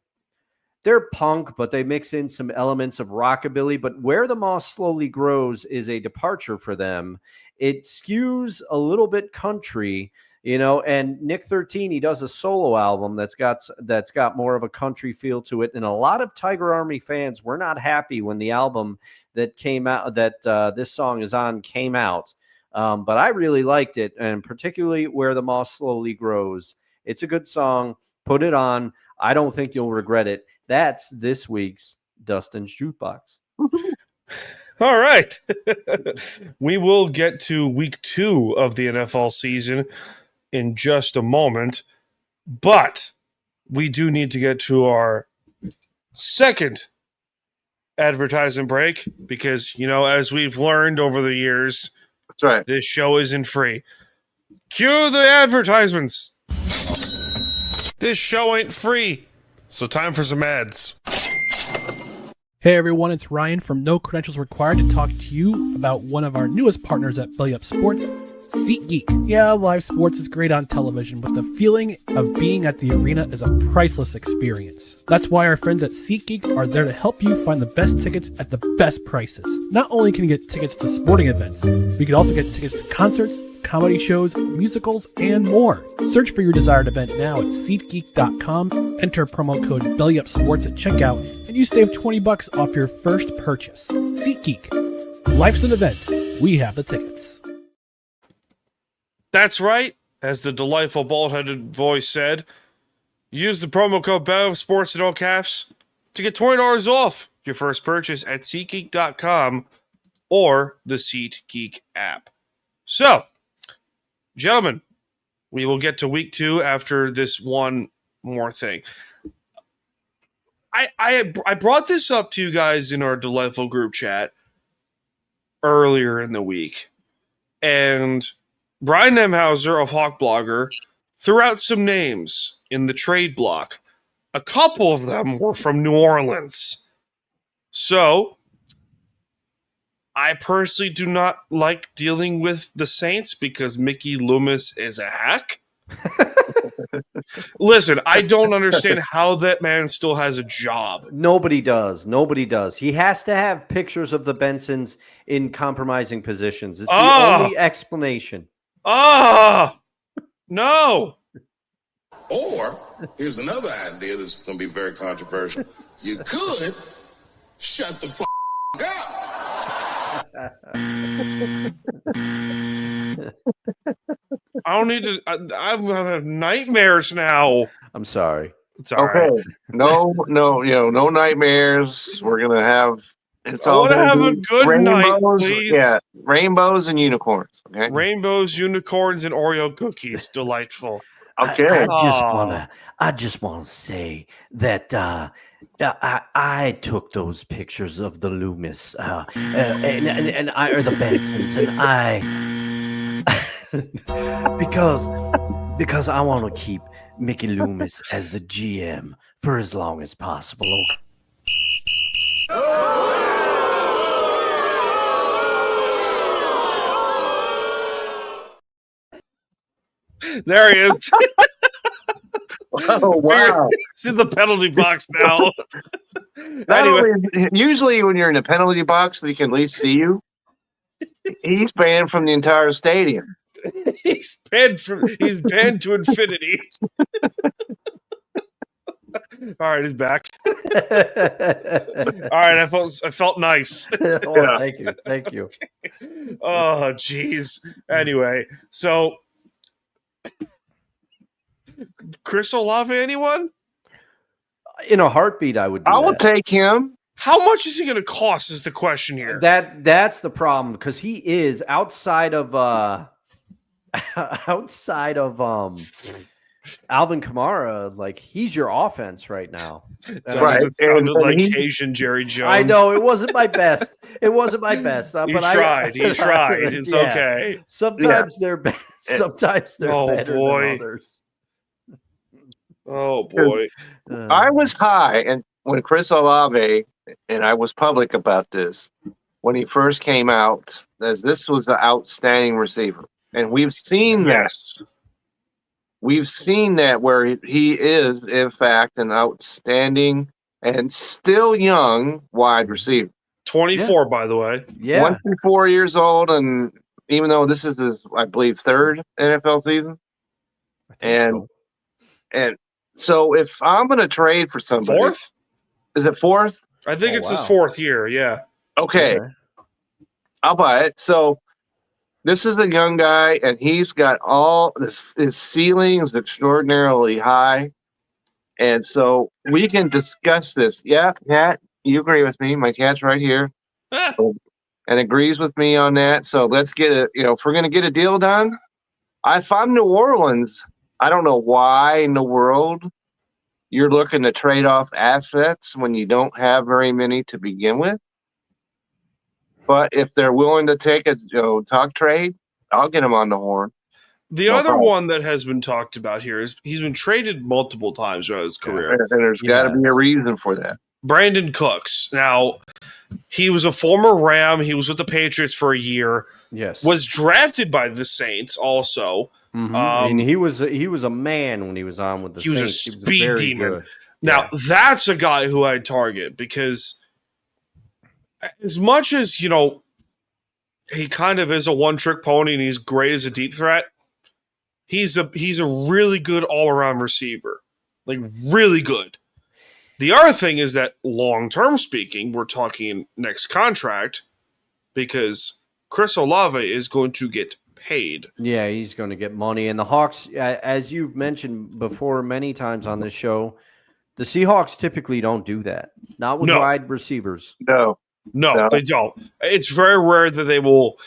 they're punk, but they mix in some elements of rockabilly. But Where the Moss Slowly Grows is a departure for them. It skews a little bit country, you know, and Nick 13, he does a solo album that's got more of a country feel to it. And a lot of Tiger Army fans were not happy when the album that came out, that this song is on, came out. But I really liked it, and particularly Where the Moss Slowly Grows. It's a good song. Put it on. I don't think you'll regret it. That's this week's Dustin's Jukebox. All right. We will get to week 2 of the NFL season in just a moment, but we do need to get to our second advertising break because, you know, as we've learned over the years, That's right. this show isn't free. Cue the advertisements. This show ain't free, so time for some ads. Hey everyone, it's Ryan from No Credentials Required to talk to you about one of our newest partners at Belly Up Sports, SeatGeek. Yeah, live sports is great on television, but the feeling of being at the arena is a priceless experience. That's why our friends at SeatGeek are there to help you find the best tickets at the best prices. Not only can you get tickets to sporting events, but you can also get tickets to concerts, comedy shows, musicals, and more. Search for your desired event now at SeatGeek.com, enter promo code BellyUpSports at checkout, and you save $20 off your first purchase. SeatGeek. Life's an event. We have the tickets. That's right. As the delightful bald-headed voice said, use the promo code BellyUpSports in all caps to get $20 off your first purchase at SeatGeek.com or the SeatGeek app. So, gentlemen, we will get to week 2 after this one more thing. I brought this up to you guys in our delightful group chat earlier in the week, and Brian Nemhauser of Hawk Blogger threw out some names in the trade block. A couple of them were from New Orleans. So, I personally do not like dealing with the Saints because Mickey Loomis is a hack. Listen, I don't understand how that man still has a job. Nobody does. Nobody does. He has to have pictures of the Bensons in compromising positions. It's the only explanation. No. Or, here's another idea that's going to be very controversial. You could shut the fuck up. I don't need to. I'm going to have nightmares now. I'm sorry. It's all right. No, no nightmares. We're going to have... It's I want to have a be good night, please. Yeah, rainbows and unicorns. Okay, rainbows, unicorns, and Oreo cookies. Delightful. Okay. I just want to say that I took those pictures of the Loomis and I or the Bensons, and I because I want to keep Mickey Loomis as the GM for as long as possible. There he is. Oh, wow. He's in the penalty box now. Usually when you're in the penalty box, they can at least see you. He's banned from the entire stadium. He's banned to infinity. All right, he's back. All right, I felt nice. Oh, thank you. Oh, jeez. Anyway, so Chris Olave, anyone? In a heartbeat, I would. I will take him. How much is he going to cost? Is the question here. That's the problem, because he is outside of Alvin Kamara. Like, he's your offense right now. Right. Sounded like Asian Jerry Jones. I know it wasn't my best. It wasn't my best. You but tried. You tried. It's okay. Sometimes they're better. Sometimes they're better than others. Oh boy. I was high, and when Chris Olave, and I was public about this when he first came out, as this was an outstanding receiver, and we've seen that. We've seen that where he is, in fact, an outstanding and still young wide receiver. 24, by the way. Yeah. 24 years old, and even though this is his, I believe, third NFL season. And so if I'm going to trade for somebody. Fourth? Is it fourth? I think it's his fourth year, yeah. Okay. I'll buy it. So this is a young guy, and he's got all this. His ceiling is extraordinarily high. And so we can discuss this. Yeah, Cat, you agree with me. My cat's right here. And agrees with me on that. So let's get it. If we're going to get a deal done, if I'm New Orleans, I don't know why in the world you're looking to trade off assets when you don't have very many to begin with. But if they're willing to take a talk trade, I'll get him on the horn. The other one that has been talked about here is he's been traded multiple times throughout his career. And there's got to be a reason for that. Brandon Cooks. Now, he was a former Ram. He was with the Patriots for a year. Yes. Was drafted by the Saints also. Mm-hmm. And he was a man when he was on with the Saints. He was a speed demon. Good. Now, that's a guy who I'd target because as much as, he kind of is a one-trick pony and he's great as a deep threat, he's a really good all-around receiver. Like, really good. The other thing is that long-term speaking, we're talking next contract because Chris Olave is going to get paid. Yeah, he's going to get money. And the Hawks, as you've mentioned before many times on this show, the Seahawks typically don't do that. Not with wide receivers. No, they don't. It's very rare that they will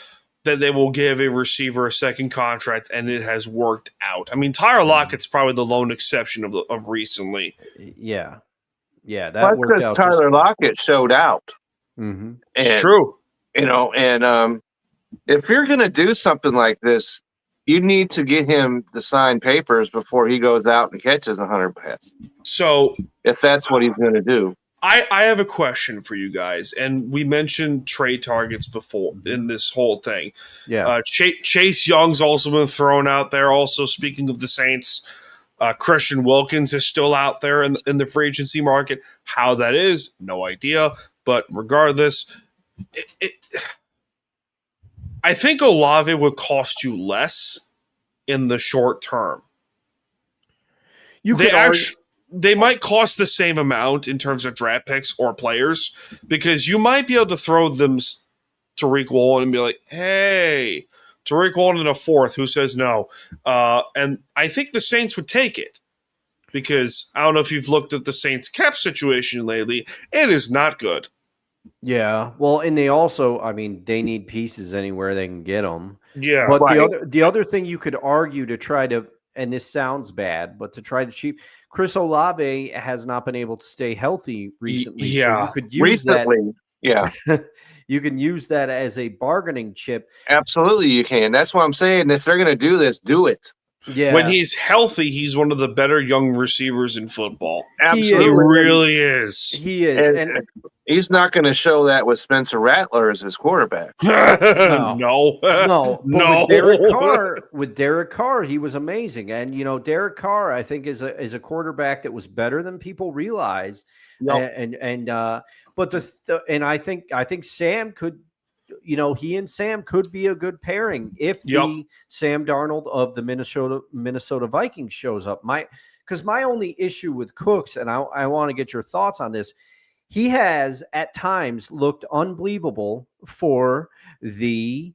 give a receiver a second contract, and it has worked out. I mean, Tyler Lockett's probably the lone exception of recently. Yeah, that that's worked because out. Tyler Lockett showed out. Mm-hmm. It's true. If you're going to do something like this, you need to get him to sign papers before he goes out and catches 100 passes. So, if that's what he's going to do. I have a question for you guys, and we mentioned trade targets before in this whole thing. Yeah, Chase Young's also been thrown out there. Also, speaking of the Saints, Christian Wilkins is still out there in the free agency market. How that is, no idea. But regardless, I think Olave would cost you less in the short term. They might cost the same amount in terms of draft picks or players because you might be able to throw them Tariq Woolen and be like, hey, Tariq Woolen in a fourth, who says no? And I think the Saints would take it because I don't know if you've looked at the Saints cap situation lately. It is not good. Yeah, well, and they also, they need pieces anywhere they can get them. Yeah, but the other thing you could argue to try to, and this sounds bad, but to try to cheap, Chris Olave has not been able to stay healthy recently. Yeah, so you could use that. Yeah, you can use that as a bargaining chip. Absolutely, you can. That's what I'm saying. If they're going to do this, do it. Yeah, when he's healthy, he's one of the better young receivers in football. Absolutely, he really is. He is, He's not going to show that with Spencer Rattler as his quarterback. No. No, but No. with Derek Carr, he was amazing. And Derek Carr, I think, is a quarterback that was better than people realize. Yep. But and I think Sam could, he and Sam could be a good pairing if the Sam Darnold of the Minnesota Vikings shows up. Because my only issue with Cooks, and I want to get your thoughts on this, he has at times looked unbelievable for the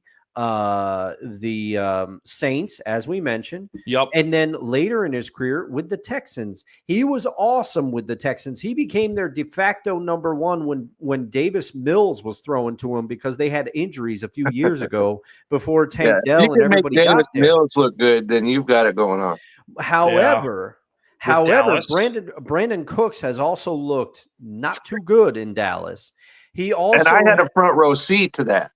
Saints, as we mentioned. Yep. And then later in his career with the Texans, he was awesome with the Texans. He became their de facto number one when Davis Mills was throwing to him because they had injuries a few years ago before Tank Dell and everybody got Davis there. Mills look good, then you've got it going on. However, Dallas. Brandon Cooks has also looked not too good in Dallas. He also And I had a front row seat to that.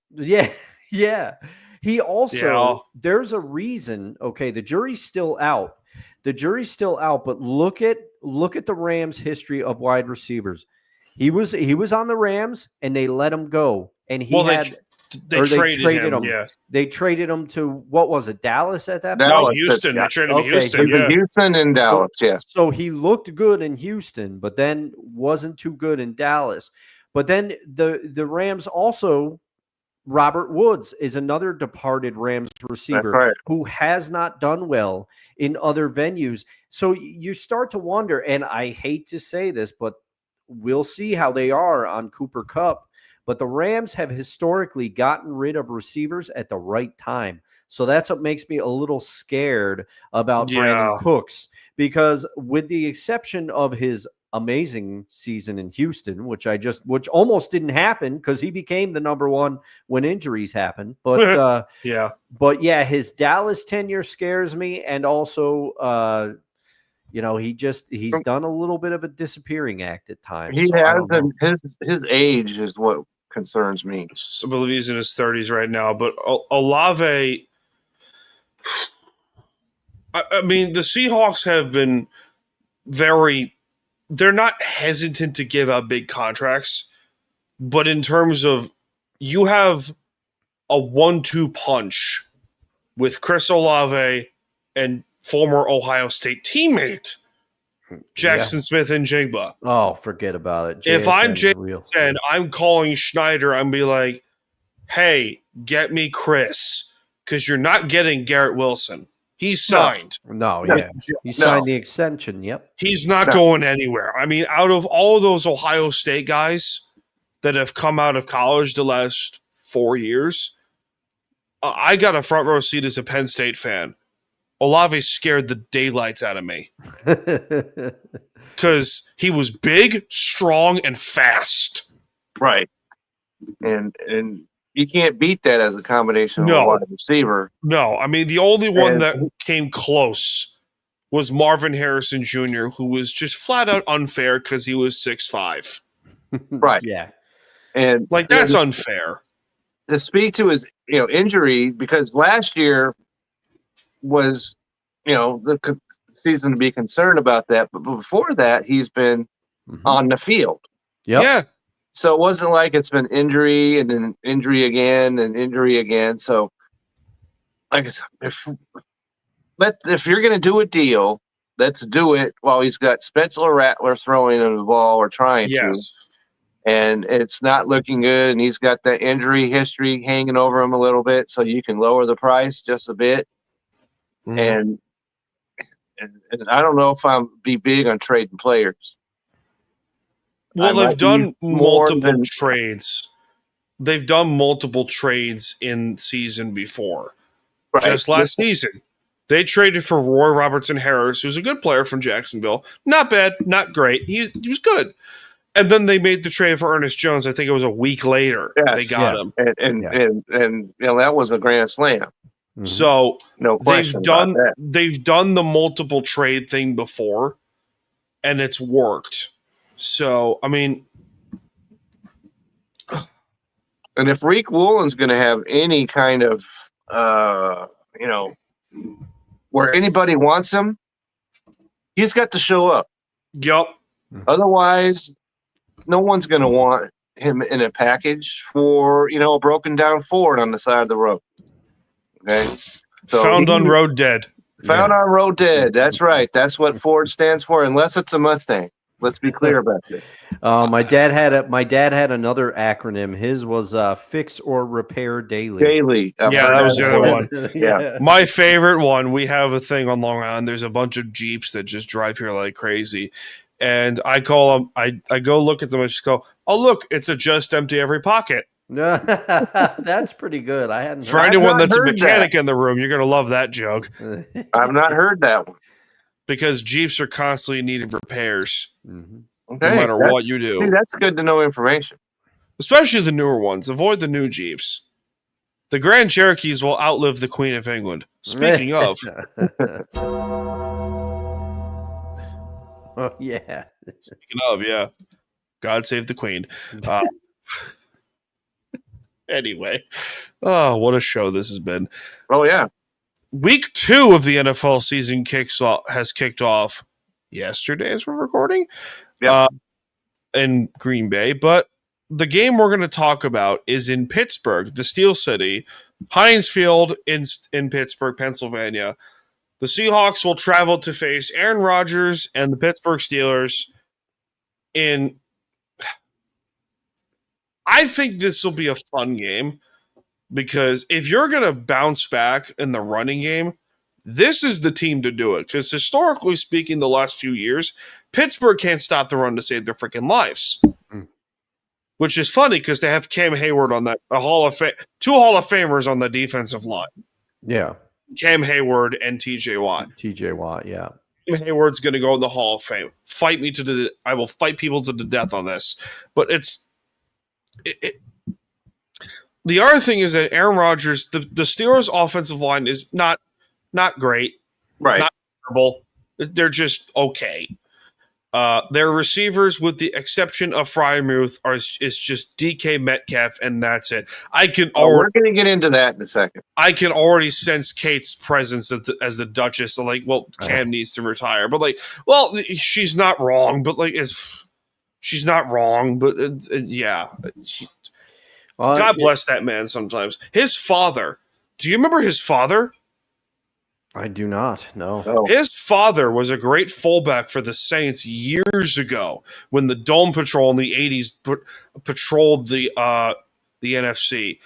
Yeah. He also there's a reason. Okay, the jury's still out. But look at the Rams' history of wide receivers. He was on the Rams and they let him go. And they traded him. Yeah. They traded him to, what was it, Dallas at that point? No, Houston. They traded him to Houston. Yeah. Houston and Dallas, So he looked good in Houston, but then wasn't too good in Dallas. But then the Rams also, Robert Woods is another departed Rams receiver who has not done well in other venues. So you start to wonder, and I hate to say this, but we'll see how they are on Cooper Kupp. But the Rams have historically gotten rid of receivers at the right time. So that's what makes me a little scared about Brandon Cooks, because with the exception of his amazing season in Houston, which almost didn't happen because he became the number one when injuries happened. But his Dallas tenure scares me. And also, he's done a little bit of a disappearing act at times. He has, and his age is what concerns me. I believe he's in his 30s right now, but Olave, I mean, the Seahawks have been they're not hesitant to give out big contracts, but in terms of, you have a 1-2 punch with Chris Olave and former Ohio State teammate Jackson Smith and Jigba. Oh, forget about it. If I'm JSN, I'm calling Schneider. I'm be like, hey, get me Chris, because you're not getting Garrett Wilson. He's signed. He signed the extension. Yep. He's not going anywhere. I mean, out of all of those Ohio State guys that have come out of college the last 4 years, I got a front row seat as a Penn State fan. Olave scared the daylights out of me because he was big, strong, and fast. Right. And you can't beat that as a combination of a wide receiver. No, I mean, the only one that came close was Marvin Harrison Jr., who was just flat out unfair because he was 6'5". Right. Yeah. And that's unfair. To speak to his injury, because last year was the season to be concerned about that, but before that he's been on the field. Yeah. So it wasn't like it's been injury and then injury again and injury again. So, like I said, if you're going to do a deal, let's do it while he's got Spencer Rattler throwing him the ball or trying to. And it's not looking good, and he's got that injury history hanging over him a little bit, so you can lower the price just a bit. And I don't know if I'm be big on trading players. Well, they've done multiple trades. They've done multiple trades in season before. Right. Just last season, they traded for Roy Robertson Harris, who's a good player from Jacksonville. Not bad, not great. He was good. And then they made the trade for Ernest Jones. I think it was a week later they got him. And that was a grand slam. So no question they've done the multiple trade thing before, and it's worked. So, I mean, and if Reek Woolen's going to have any kind of, where anybody wants him, he's got to show up. Yep. Otherwise, no one's going to want him in a package for, a broken down Ford on the side of the road. Okay. So Found on road dead. Found on road dead. That's right. That's what Ford stands for, unless it's a Mustang. Let's be clear about this. My dad had another acronym. His was fix or repair daily. Daily. Yeah, that was the other one. Yeah. My favorite one, we have a thing on Long Island. There's a bunch of Jeeps that just drive here like crazy. And I call them, I go look at them and just go, oh, look, it's a just empty every pocket. That's pretty good. I hadn't For heard anyone that's a heard mechanic in the room, you're going to love that joke. I've not heard that one. Because Jeeps are constantly needing repairs, Mhm. Okay. no matter what you do. See, that's good to know information. Especially the newer ones. Avoid the new Jeeps. The Grand Cherokees will outlive the Queen of England. Speaking of, Oh, yeah. yeah. God save the Queen. Anyway. Oh, what a show this has been. Oh, yeah. Week 2 of the NFL season has kicked off yesterday as we're recording. Yeah. In Green Bay. But the game we're going to talk about is in Pittsburgh, the Steel City, Heinz Field in Pittsburgh, Pennsylvania. The Seahawks will travel to face Aaron Rodgers and the Pittsburgh Steelers I think this will be a fun game because if you're going to bounce back in the running game, this is the team to do it. Because historically speaking, the last few years, Pittsburgh can't stop the run to save their freaking lives. Which is funny because they have Cam Hayward on that, two Hall of Famers on the defensive line. Yeah. Cam Hayward and TJ Watt. TJ Watt, yeah. Cam Hayward's going to go in the Hall of Fame. I will fight people to the death on this. But the other thing is that Aaron Rodgers, the Steelers' offensive line is not great, Right. not terrible. They're just okay. Their receivers, with the exception of Freiermuth, is just DK Metcalf, and that's it. We're going to get into that in a second. I can already sense Kate's presence as the Duchess. So Cam needs to retire, but she's not wrong. But she's not wrong. But yeah. God bless that man sometimes. His father. Do you remember his father? I do not. No. Oh. His father was a great fullback for the Saints years ago when the Dome Patrol in the 80s patrolled the NFC.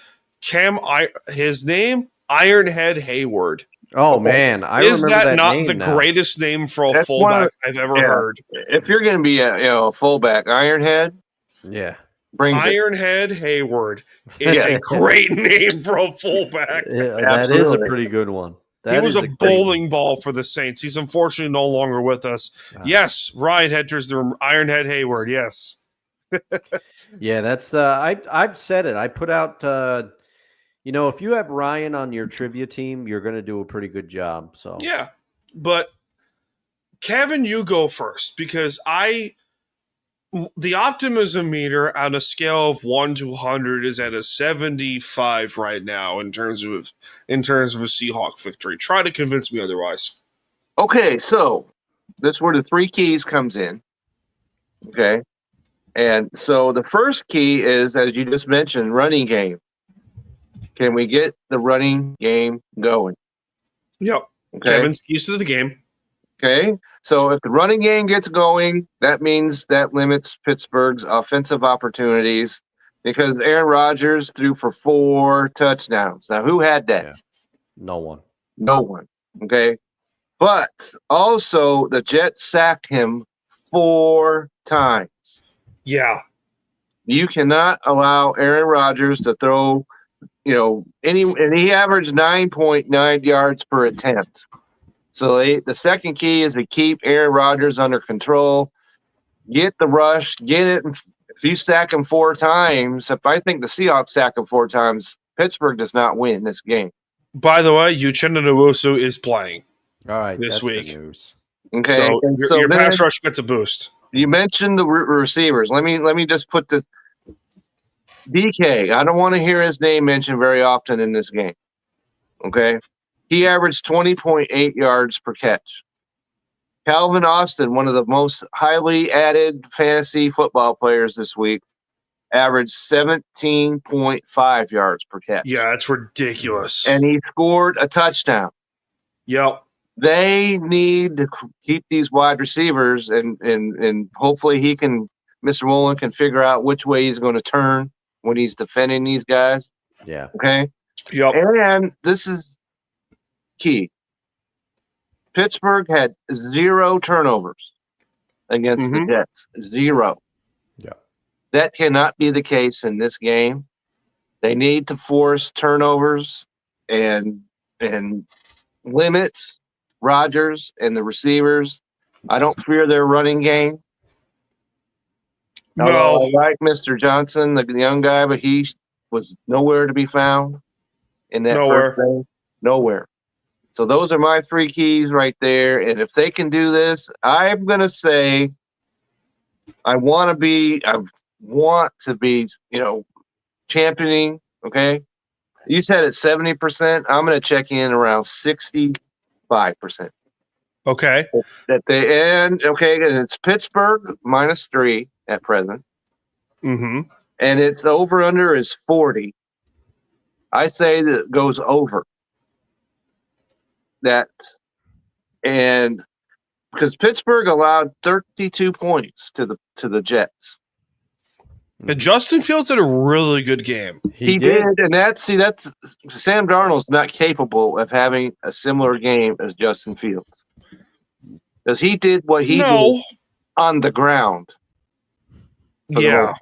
His name? Ironhead Hayward. Oh, man. Is that not the greatest name for a fullback I've ever heard? If you're going to be a fullback, Ironhead. Yeah. Ironhead Hayward is a great name for a fullback. Yeah, that is a pretty good one. He was a bowling ball for the Saints. He's unfortunately no longer with us. Wow. Yes, Ryan enters the Ironhead Hayward. Yes. Yeah, that's I've said it. I put out if you have Ryan on your trivia team, you're going to do a pretty good job. So yeah, but Kevin, you go first because the optimism meter on a scale of 1 to 100 is at a 75 right now in terms of a Seahawk victory. Try to convince me otherwise. Okay, so that's where the 3 keys comes in. Okay, and so the first key is, as you just mentioned, running game. Can we get the running game going? Yep. Okay. Kevin's keys to the game. Okay, so if the running game gets going, that means that limits Pittsburgh's offensive opportunities because Aaron Rodgers threw for 4 touchdowns. Now, who had that? Yeah. No one. No one. Okay, but also the Jets sacked him 4 times. Yeah. You cannot allow Aaron Rodgers to throw, and he averaged 9.9 yards per attempt. So the second key is to keep Aaron Rodgers under control, get the rush, get it. If you sack him 4 times, if I think the Seahawks sack him 4 times, Pittsburgh does not win this game. By the way, Uchenna Nwosu is playing. All right, this week. News. Okay, so your pass rush gets a boost. You mentioned the receivers. Let me just put the DK. I don't want to hear his name mentioned very often in this game. Okay. He averaged 20.8 yards per catch. Calvin Austin, one of the most highly added fantasy football players this week, averaged 17.5 yards per catch. Yeah, it's ridiculous. And he scored a touchdown. Yep. They need to keep these wide receivers, and hopefully Mr. Mullen can figure out which way he's going to turn when he's defending these guys. Yeah. Okay. Yep. And this is key. Pittsburgh had 0 turnovers against the Jets. 0. Yeah. That cannot be the case in this game. They need to force turnovers and limit Rodgers and the receivers. I don't fear their running game. No. I like Mr. Johnson, the young guy, but he was nowhere to be found in that first game. Nowhere. So those are my 3 keys right there. And if they can do this, I'm going to say I want to be, championing. Okay. You said it's 70%. I'm going to check in around 65%. Okay. And it's Pittsburgh -3 at present. Mm-hmm. And its over under is 40. I say that it goes over. And because Pittsburgh allowed 32 points to the Jets. And Justin Fields had a really good game. He did. And that's Sam Darnold's not capable of having a similar game as Justin Fields. Because he did what he did on the ground. Yeah.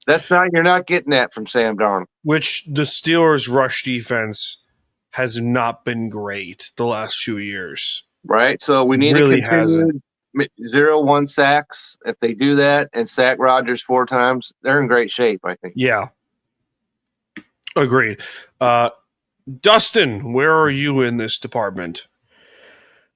You're not getting that from Sam Darnold. Which the Steelers' rush defense has not been great the last few years. Right? So we need really to continue 0-1 sacks. If they do that and sack Rodgers 4 times, they're in great shape, I think. Yeah. Agreed. Dustin, where are you in this department?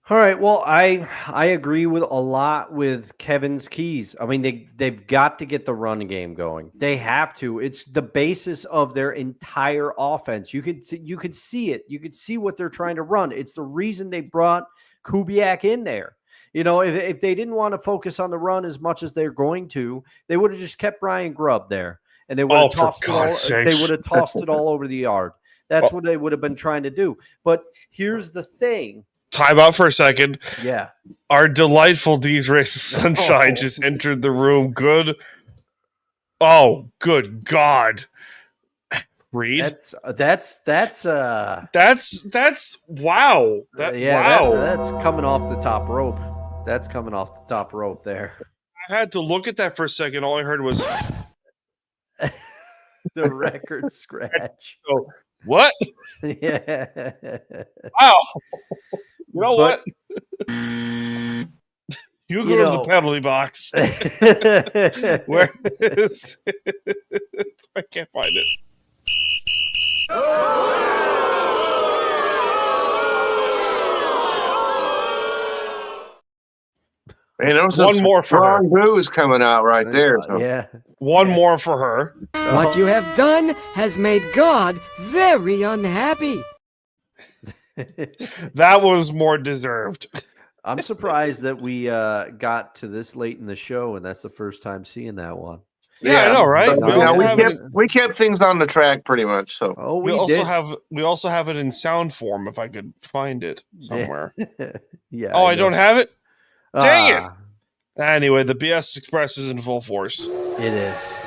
All right. Well, I agree with a lot with Kevin's keys. I mean, they've got to get the run game going. They have to. It's the basis of their entire offense. You could see it. You could see what they're trying to run. It's the reason they brought Kubiak in there. If they didn't want to focus on the run as much as they're going to, they would have just kept Brian Grubb there, and they would have tossed it all over the yard. That's what they would have been trying to do. But here's the thing. Time out for a second. Yeah. Our delightful D's Rays of Sunshine just entered the room. Good. Oh, good God. Reed. That's wow. Wow. That's coming off the top rope. That's coming off the top rope there. I had to look at that for a second. All I heard was the record scratch. Oh, what? Yeah. Wow. You know what? You go to the penalty box. Where is it? I can't find it. Man, there was one more for her. Booze coming out right there. So. Yeah. One more for her. What you have done has made God very unhappy. That was more deserved. I'm surprised that we got to this late in the show, and that's the first time seeing that one. Yeah, I know, right? We kept things on the track pretty much. So we also have it in sound form if I could find it somewhere. Yeah. Oh, I don't have it? Dang it. Anyway, the BS Express is in full force. It is.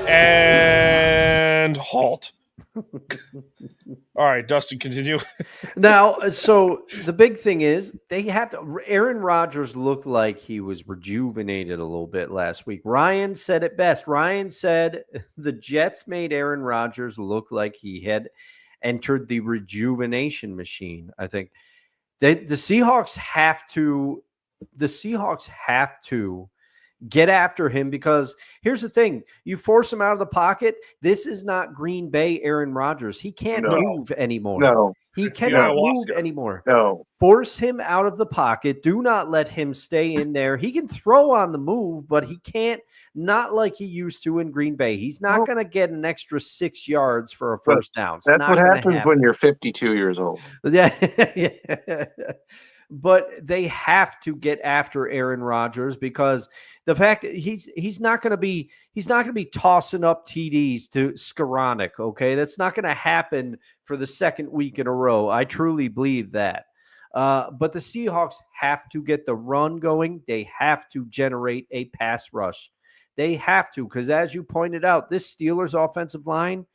And halt. All right, Dustin, continue. Now, so the big thing is they have to. Aaron Rodgers looked like he was rejuvenated a little bit last week. Ryan said it best. Ryan said the Jets made Aaron Rodgers look like he had entered the rejuvenation machine. I think the Seahawks have to. The Seahawks have to get after him, because here's the thing. You force him out of the pocket. This is not Green Bay Aaron Rodgers. He can't move anymore. No. He cannot move anymore. No. Force him out of the pocket. Do not let him stay in there. He can throw on the move, but he can't, not like he used to in Green Bay. He's not going to get an extra 6 yards for a first down. That's what happens when you're 52 years old. Yeah. but they have to get after Aaron Rodgers, because the fact that he's not going to be tossing up TDs to Skoranek. Okay, that's not going to happen for the second week in a row. I truly believe that. But the Seahawks have to get the run going. They have to generate a pass rush. They have to, because as you pointed out, this Steelers offensive line,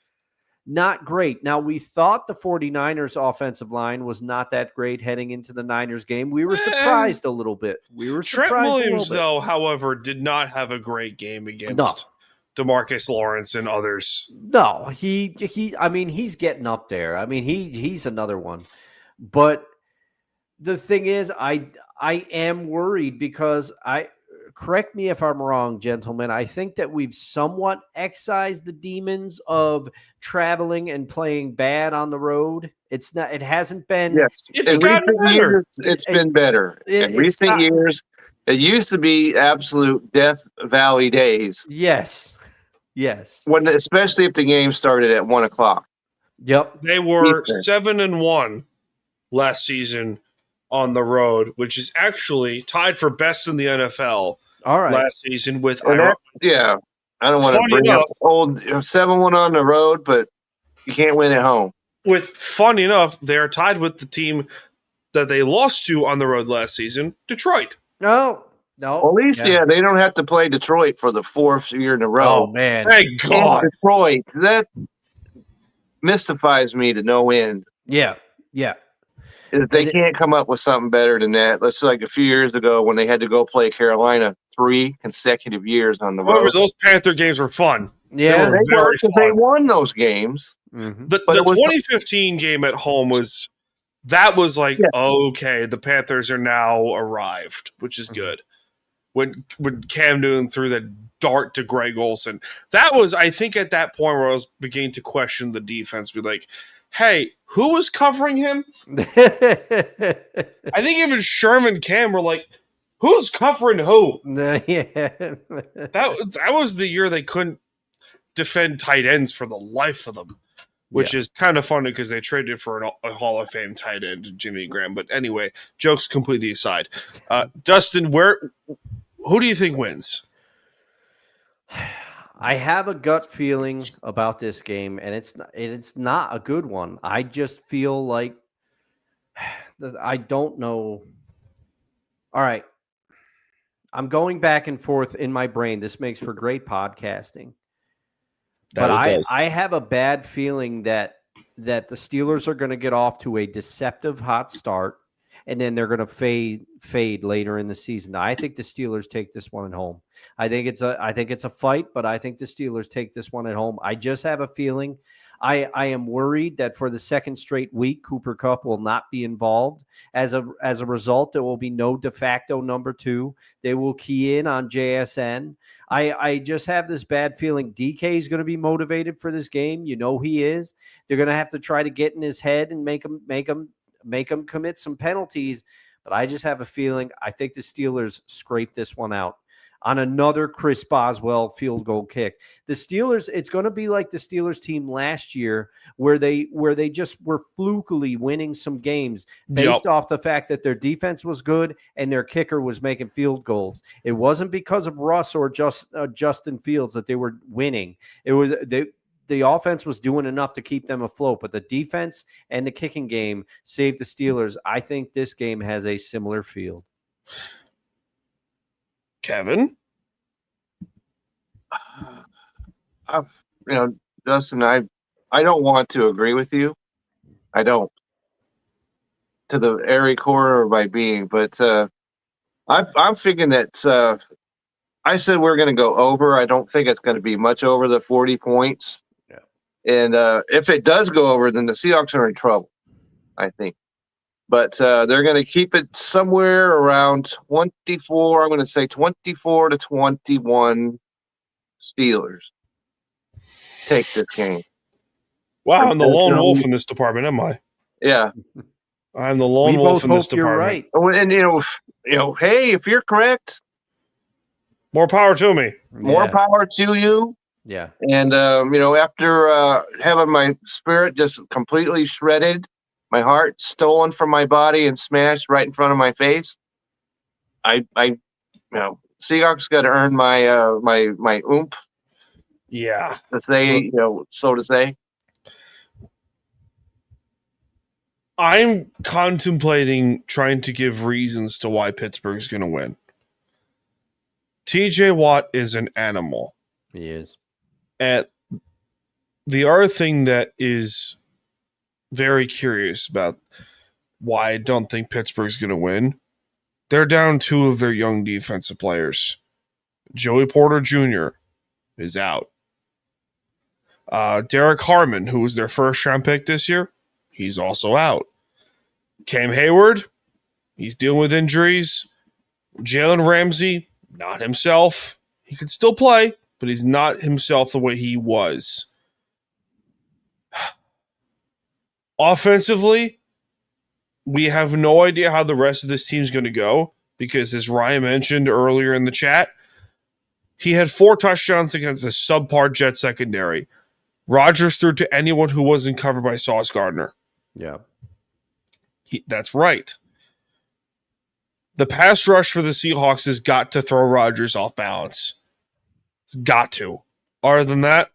not great. Now, we thought the 49ers offensive line was not that great heading into the Niners game. We were surprised a little bit. Trent Williams, though, however, did not have a great game against DeMarcus Lawrence and others. No, I mean, he's getting up there. I mean, he's another one. But the thing is, I am worried because correct me if I'm wrong, gentlemen. I think that we've somewhat excised the demons of traveling and playing bad on the road. It hasn't been. Yes, it's gotten better. It's been better. In recent years, it used to be absolute Death Valley days. Yes. Especially if the game started at 1:00. Yep. They were 7-1 last season on the road, which is actually tied for best in the NFL. All right. Last season with I don't want to bring up old 7-1 on the road, but you can't win at home. Funny enough, they are tied with the team that they lost to on the road last season, Detroit. No. Well, at least, they don't have to play Detroit for the fourth year in a row. Oh, man. Thank God. Detroit, that mystifies me to no end. Yeah. If they can't come up with something better than that. Let's like a few years ago when they had to go play Carolina 3 consecutive years on the road. However, those Panther games were fun. Yeah, they won those games. Mm-hmm. The 2015 game at home was like, okay, the Panthers are now arrived, which is good. When Cam Newton threw that dart to Greg Olsen, that was, I think, at that point where I was beginning to question the defense. Be like, hey, who was covering him? I think even Sherman Cam were like, who's covering who? That was the year they couldn't defend tight ends for the life of them, which is kind of funny because they traded for a Hall of Fame tight end, Jimmy Graham. But anyway, jokes completely aside. Dustin, who do you think wins? I have a gut feeling about this game, and it's not a good one. I just feel like I don't know. All right. I'm going back and forth in my brain. This makes for great podcasting. But I have a bad feeling that the Steelers are going to get off to a deceptive hot start, and then they're going to fade later in the season. I think the Steelers take this one at home. I think it's a fight, but I think the Steelers take this one at home. I just have a feeling. I am worried that for the second straight week, Cooper Kupp will not be involved. As a result, there will be no de facto number 2. They will key in on JSN. I just have this bad feeling DK is going to be motivated for this game. You know he is. They're going to have to try to get in his head and make him commit some penalties. But I just have a feeling I think the Steelers scrape this one out on another Chris Boswell field goal kick. The Steelers, it's going to be like the Steelers team last year where they just were flukily winning some games based off the fact that their defense was good and their kicker was making field goals. It wasn't because of Russ or Justin Fields that they were winning. It was the offense was doing enough to keep them afloat, but the defense and the kicking game saved the Steelers. I think this game has a similar feel. Kevin? Dustin, I don't want to agree with you. I don't. To the airy core of my being, but I'm thinking that I said we're going to go over. I don't think it's going to be much over the 40 points. Yeah. And if it does go over, then the Seahawks are in trouble, I think. But they're going to keep it somewhere around 24. I'm going to say 24-21 Steelers. Take this game. Wow, I'm the lone wolf in this department, am I? Yeah. I'm the lone wolf in this department. You're right. And hey, if you're correct, more power to me. More power to you. Yeah. And after having my spirit just completely shredded, heart stolen from my body and smashed right in front of my face, Seahawks got to earn my my oomph, Yeah. to say, so to say. I'm contemplating trying to give reasons to why Pittsburgh's going to win. TJ Watt is an animal. He is. And the other thing that is very curious about why I don't think Pittsburgh's going to win, they're down 2 of their young defensive players. Joey Porter Jr. is out. Derek Harmon, who was their first-round pick this year, he's also out. Cam Hayward, he's dealing with injuries. Jalen Ramsey, not himself. He could still play, but he's not himself the way he was. Offensively, we have no idea how the rest of this team's going to go because, as Ryan mentioned earlier in the chat, he had 4 touchdowns against a subpar Jet secondary. Rodgers threw to anyone who wasn't covered by Sauce Gardner. Yeah. That's right. The pass rush for the Seahawks has got to throw Rodgers off balance. It's got to. Other than that,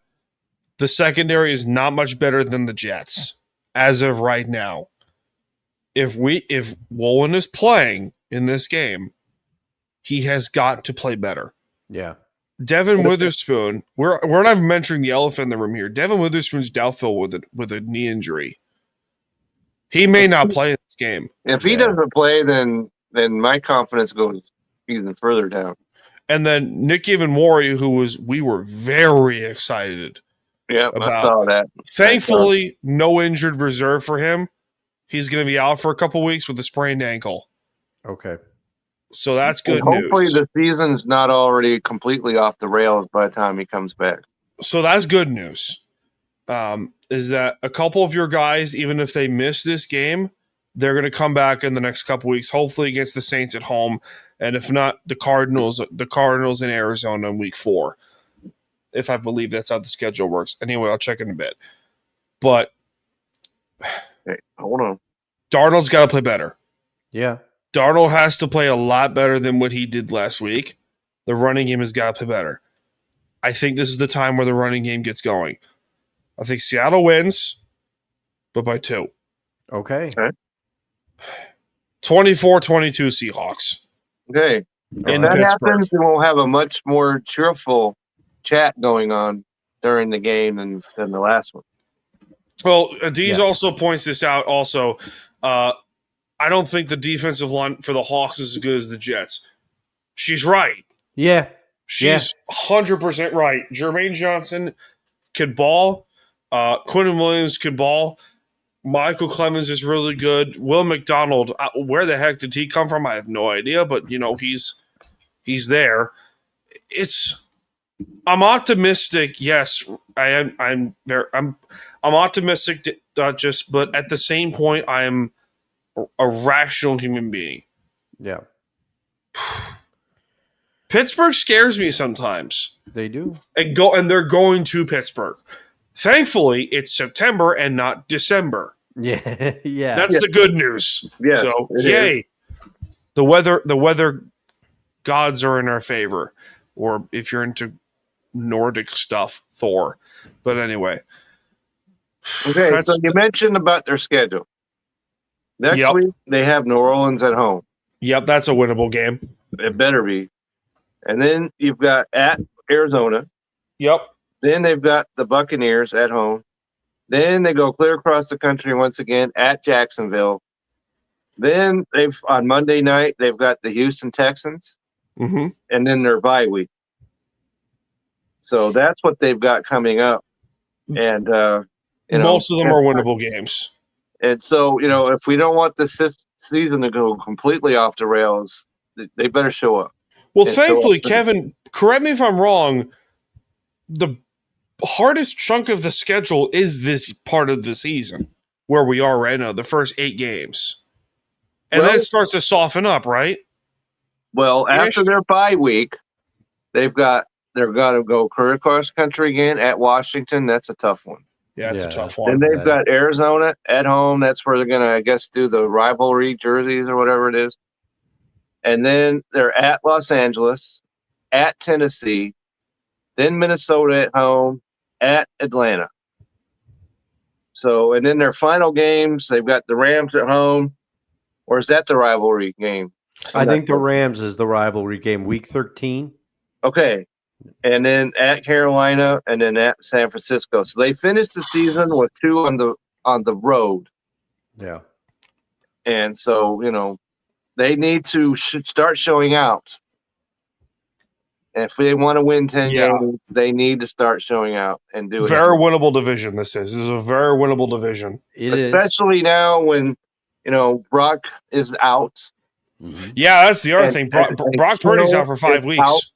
the secondary is not much better than the Jets as of right now. If Woolen is playing in this game, he has got to play better. Yeah. Devin Witherspoon, we're not mentioning the elephant in the room here. Devin Witherspoon's doubtful with a knee injury. He may not play in this game. If he doesn't play, then my confidence goes even further down. And then Nick Ivanwari, we were very excited. Yeah, I saw that. Thankfully, no injured reserve for him. He's going to be out for a couple weeks with a sprained ankle. Okay. So that's good news. Hopefully the season's not already completely off the rails by the time he comes back. So that's good news. Is that a couple of your guys, even if they miss this game, they're going to come back in the next couple weeks, hopefully against the Saints at home, and if not, the Cardinals in Arizona in week 4, if I believe that's how the schedule works. Anyway, I'll check in a bit. But hey, hold on. Darnold's got to play better. Yeah. Darnold has to play a lot better than what he did last week. The running game has got to play better. I think this is the time where the running game gets going. I think Seattle wins, but by 2. Okay. 24-22 Seahawks. Okay. If that happens, we will have a much more cheerful chat going on during the game than the last one. Well, Adiz also points this out also. I don't think the defensive line for the Hawks is as good as the Jets. She's right. Yeah. She's 100% right. Jermaine Johnson can ball. Quinton Williams can ball. Michael Clemens is really good. Will McDonald, where the heck did he come from? I have no idea, but he's there. I'm optimistic. Yes, I am. I'm optimistic. But at the same point, I am a rational human being. Yeah. Pittsburgh scares me sometimes. They do. And they're going to Pittsburgh. Thankfully, it's September and not December. Yeah, yeah. That's the good news. Yes, so, yay. Is. The weather gods are in our favor. Or if you're into Nordic stuff, Thor. But anyway. Okay, so you mentioned about their schedule. Next week, they have New Orleans at home. Yep, that's a winnable game. It better be. And then you've got at Arizona. Yep. Then they've got the Buccaneers at home. Then they go clear across the country once again at Jacksonville. Then on Monday night, they've got the Houston Texans. Mm-hmm. And then their bye week. So that's what they've got coming up. And most of them are winnable games. And so, if we don't want this season to go completely off the rails, they better show up. Well, thankfully, Kevin, correct me if I'm wrong, the hardest chunk of the schedule is this part of the season where we are right now, the first 8 games. And then it starts to soften up, right? Well, after their bye week, they're going to go across country again at Washington. That's a tough one. Yeah, it's a Yeah, tough that's one. Then they've got Arizona at home. That's where they're going to, I guess, do the rivalry jerseys or whatever it is. And then they're at Los Angeles, at Tennessee, then Minnesota at home, at Atlanta. So, and then their final games, they've got the Rams at home. Or is that the rivalry game? I think the Rams is the rivalry game, week 13. Okay. And then at Carolina and then at San Francisco. So they finished the season with 2 on the road. Yeah. And so, they need to start showing out. If they want to win 10 games, they need to start showing out and do it. Very winnable division, this is. This is a very winnable division. Especially now when, Brock is out. Yeah, that's the other thing. Brock Purdy's out for 5 weeks.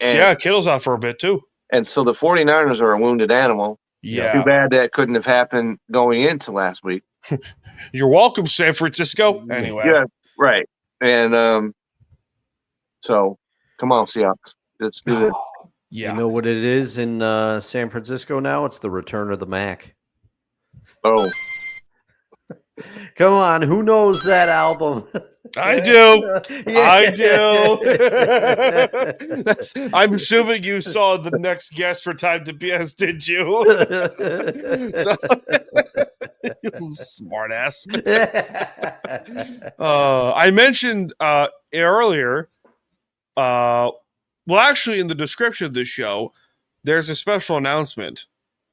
And Kittle's out for a bit, too. And so the 49ers are a wounded animal. Yeah. Too bad that couldn't have happened going into last week. You're welcome, San Francisco. Anyway. Yeah, right. And so, come on, Seahawks. Let's do this. You know what it is in San Francisco now? It's the return of the Mac. Oh. Come on, who knows that album? I do. I do. I'm assuming you saw the next guest for Time to BS, did you? Smart ass. I mentioned earlier, actually in the description of this show, there's a special announcement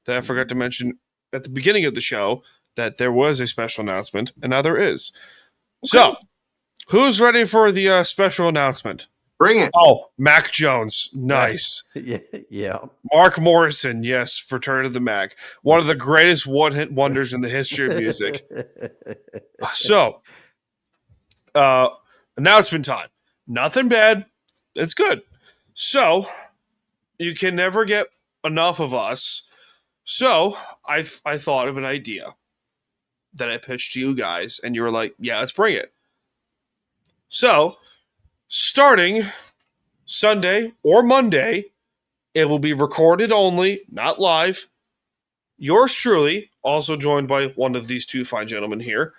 that I forgot to mention at the beginning of the show, that there was a special announcement, and now there is. Okay. So, who's ready for the special announcement? Bring it. Oh, Mac Jones. Nice. Yeah. Mark Morrison. Yes, Return of the Mac. One of the greatest one-hit wonders in the history of music. So, announcement time. Nothing bad. It's good. So, you can never get enough of us. So, I thought of an idea that I pitched to you guys, and you were like, yeah, let's bring it. So, starting Sunday or Monday, it will be recorded only, not live. Yours truly, also joined by one of these two fine gentlemen here,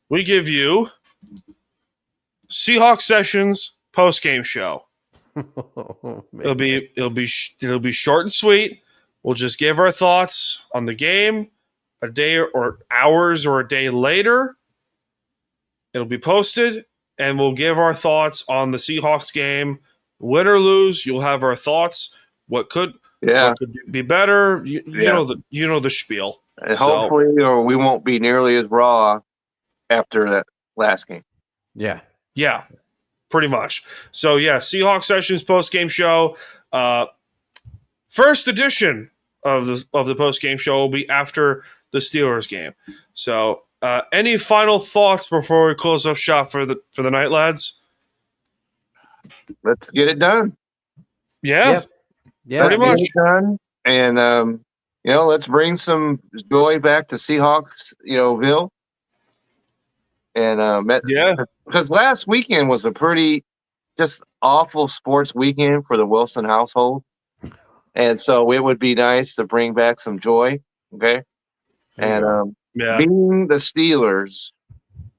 we give you Seahawks Sessions post-game show. It'll be short and sweet. We'll just give our thoughts on the game a day or hours or a day later. It'll be posted, and we'll give our thoughts on the Seahawks game. Win or lose, you'll have our thoughts. What could be better? You know the spiel. And hopefully, or we won't be nearly as raw after that last game. Yeah, pretty much. So Seahawks Sessions post game show. First edition of the post game show will be after the Steelers game. So, any final thoughts before we close up shop for the night, lads? Let's get it done. Yeah, pretty much done. And let's bring some joy back to Seahawks, Ville. And because last weekend was a pretty just awful sports weekend for the Wilson household, and so it would be nice to bring back some joy. Okay. And being the Steelers,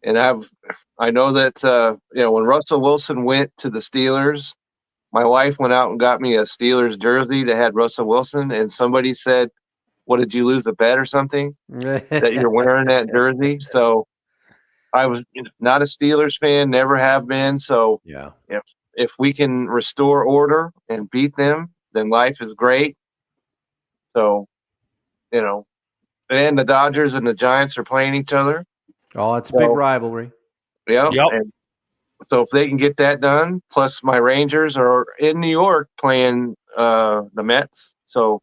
and I know that when Russell Wilson went to the Steelers, my wife went out and got me a Steelers jersey that had Russell Wilson, and somebody said, "What, did you lose a bet or something that you're wearing that jersey?" So I was not a Steelers fan, never have been. So if we can restore order and beat them, then life is great. So and the Dodgers and the Giants are playing each other. Oh, it's a big rivalry. Yeah. Yep. And so if they can get that done, plus my Rangers are in New York playing the Mets. So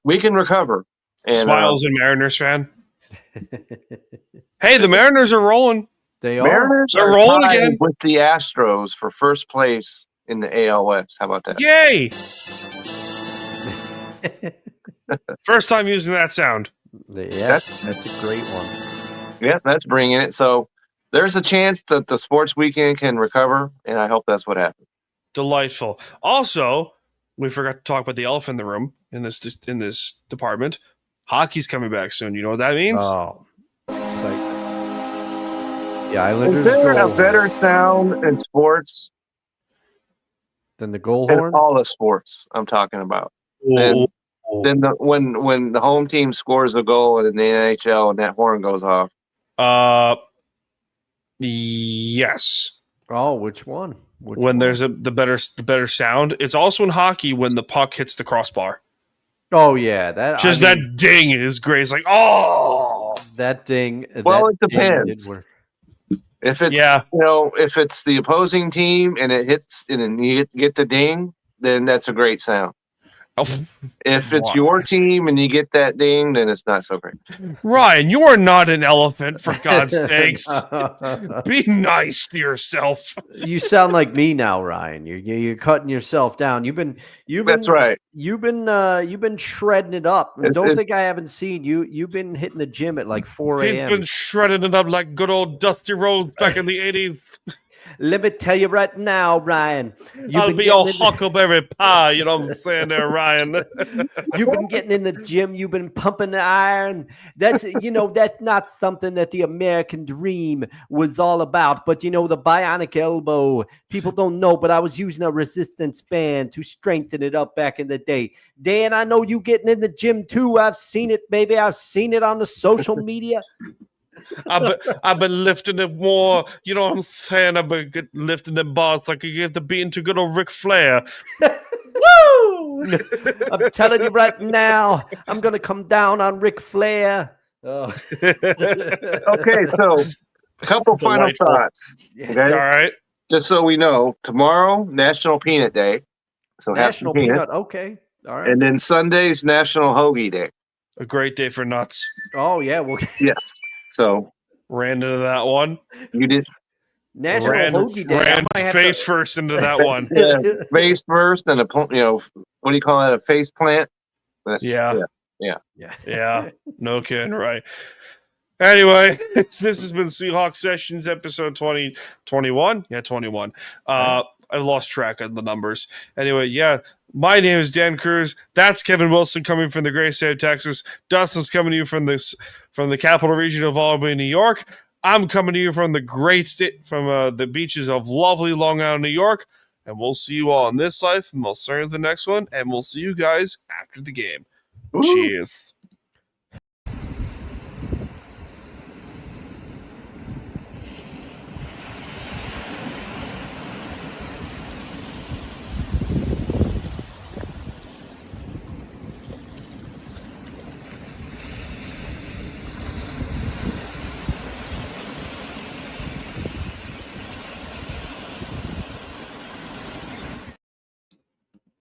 we can recover. And, Smiles and Mariners fan. Hey, the Mariners are rolling. They are. Mariners are rolling again with the Astros for first place in the AL West. How about that? Yay! First time using that sound. Yes, that's a great one. Yeah, that's bringing it. So there's a chance that the sports weekend can recover, and I hope that's what happens. Delightful. Also, we forgot to talk about the elephant in the room in this department. Hockey's coming back soon. You know what that means? Oh, excitement. The Is Islanders there a goal better sound in sports than the goal in horn. all the sports I'm talking about? Oh, Then when the home team scores a goal in the NHL and that horn goes off. Yes. Oh, which one? When there's the better sound. It's also in hockey when the puck hits the crossbar. Oh yeah, that ding is great. It's like, oh, that ding. Well, that it depends. ding did work. If it's if it's the opposing team and it hits and you get the ding, then that's a great sound. If it's your team and you get that ding, then it's not so great. Ryan, you are not an elephant, for God's sakes. Be nice to yourself. You sound like me now, Ryan. You're cutting yourself down. That's right. You've been shredding it up. Don't think I haven't seen you. You've been hitting the gym at like 4 a.m. He's been shredding it up like good old Dusty Rhodes back in the 80s. Let me tell you right now, Ryan. I'll be all huckleberry pie. You know what I'm saying there, Ryan? You've been getting in the gym. You've been pumping the iron. That's not something that the American dream was all about. But, the bionic elbow, people don't know, but I was using a resistance band to strengthen it up back in the day. Dan, I know you getting in the gym too. I've seen it, baby. I've seen it on the social media. I've been lifting it more. You know what I'm saying? I've been lifting the bars like you get to be into good old Ric Flair. Woo! I'm telling you right now, I'm going to come down on Ric Flair. Oh. Okay, so a couple final thoughts. Okay? All right. Just so we know, tomorrow, National Peanut Day. So National Peanut. Okay. All right. And then Sunday's National Hoagie Day. A great day for nuts. Oh, yeah. Well, yes. So ran into that one. You did. National Hoagie Day. Ran face first into that one. Yeah, face first, and what do you call that? A face plant. Yeah. Yeah. No kidding, right? Anyway, this has been Seahawks Sessions, episode 21. Yeah, 21. I lost track of the numbers. Anyway, my name is Dan Cruz. That's Kevin Wilson coming from the great state of Texas. Dustin's coming to you from the capital region of Albany, New York. I'm coming to you from the great state, from the beaches of lovely Long Island, New York. And we'll see you all in this life, and we'll see you in the next one, and we'll see you guys after the game. Cheers.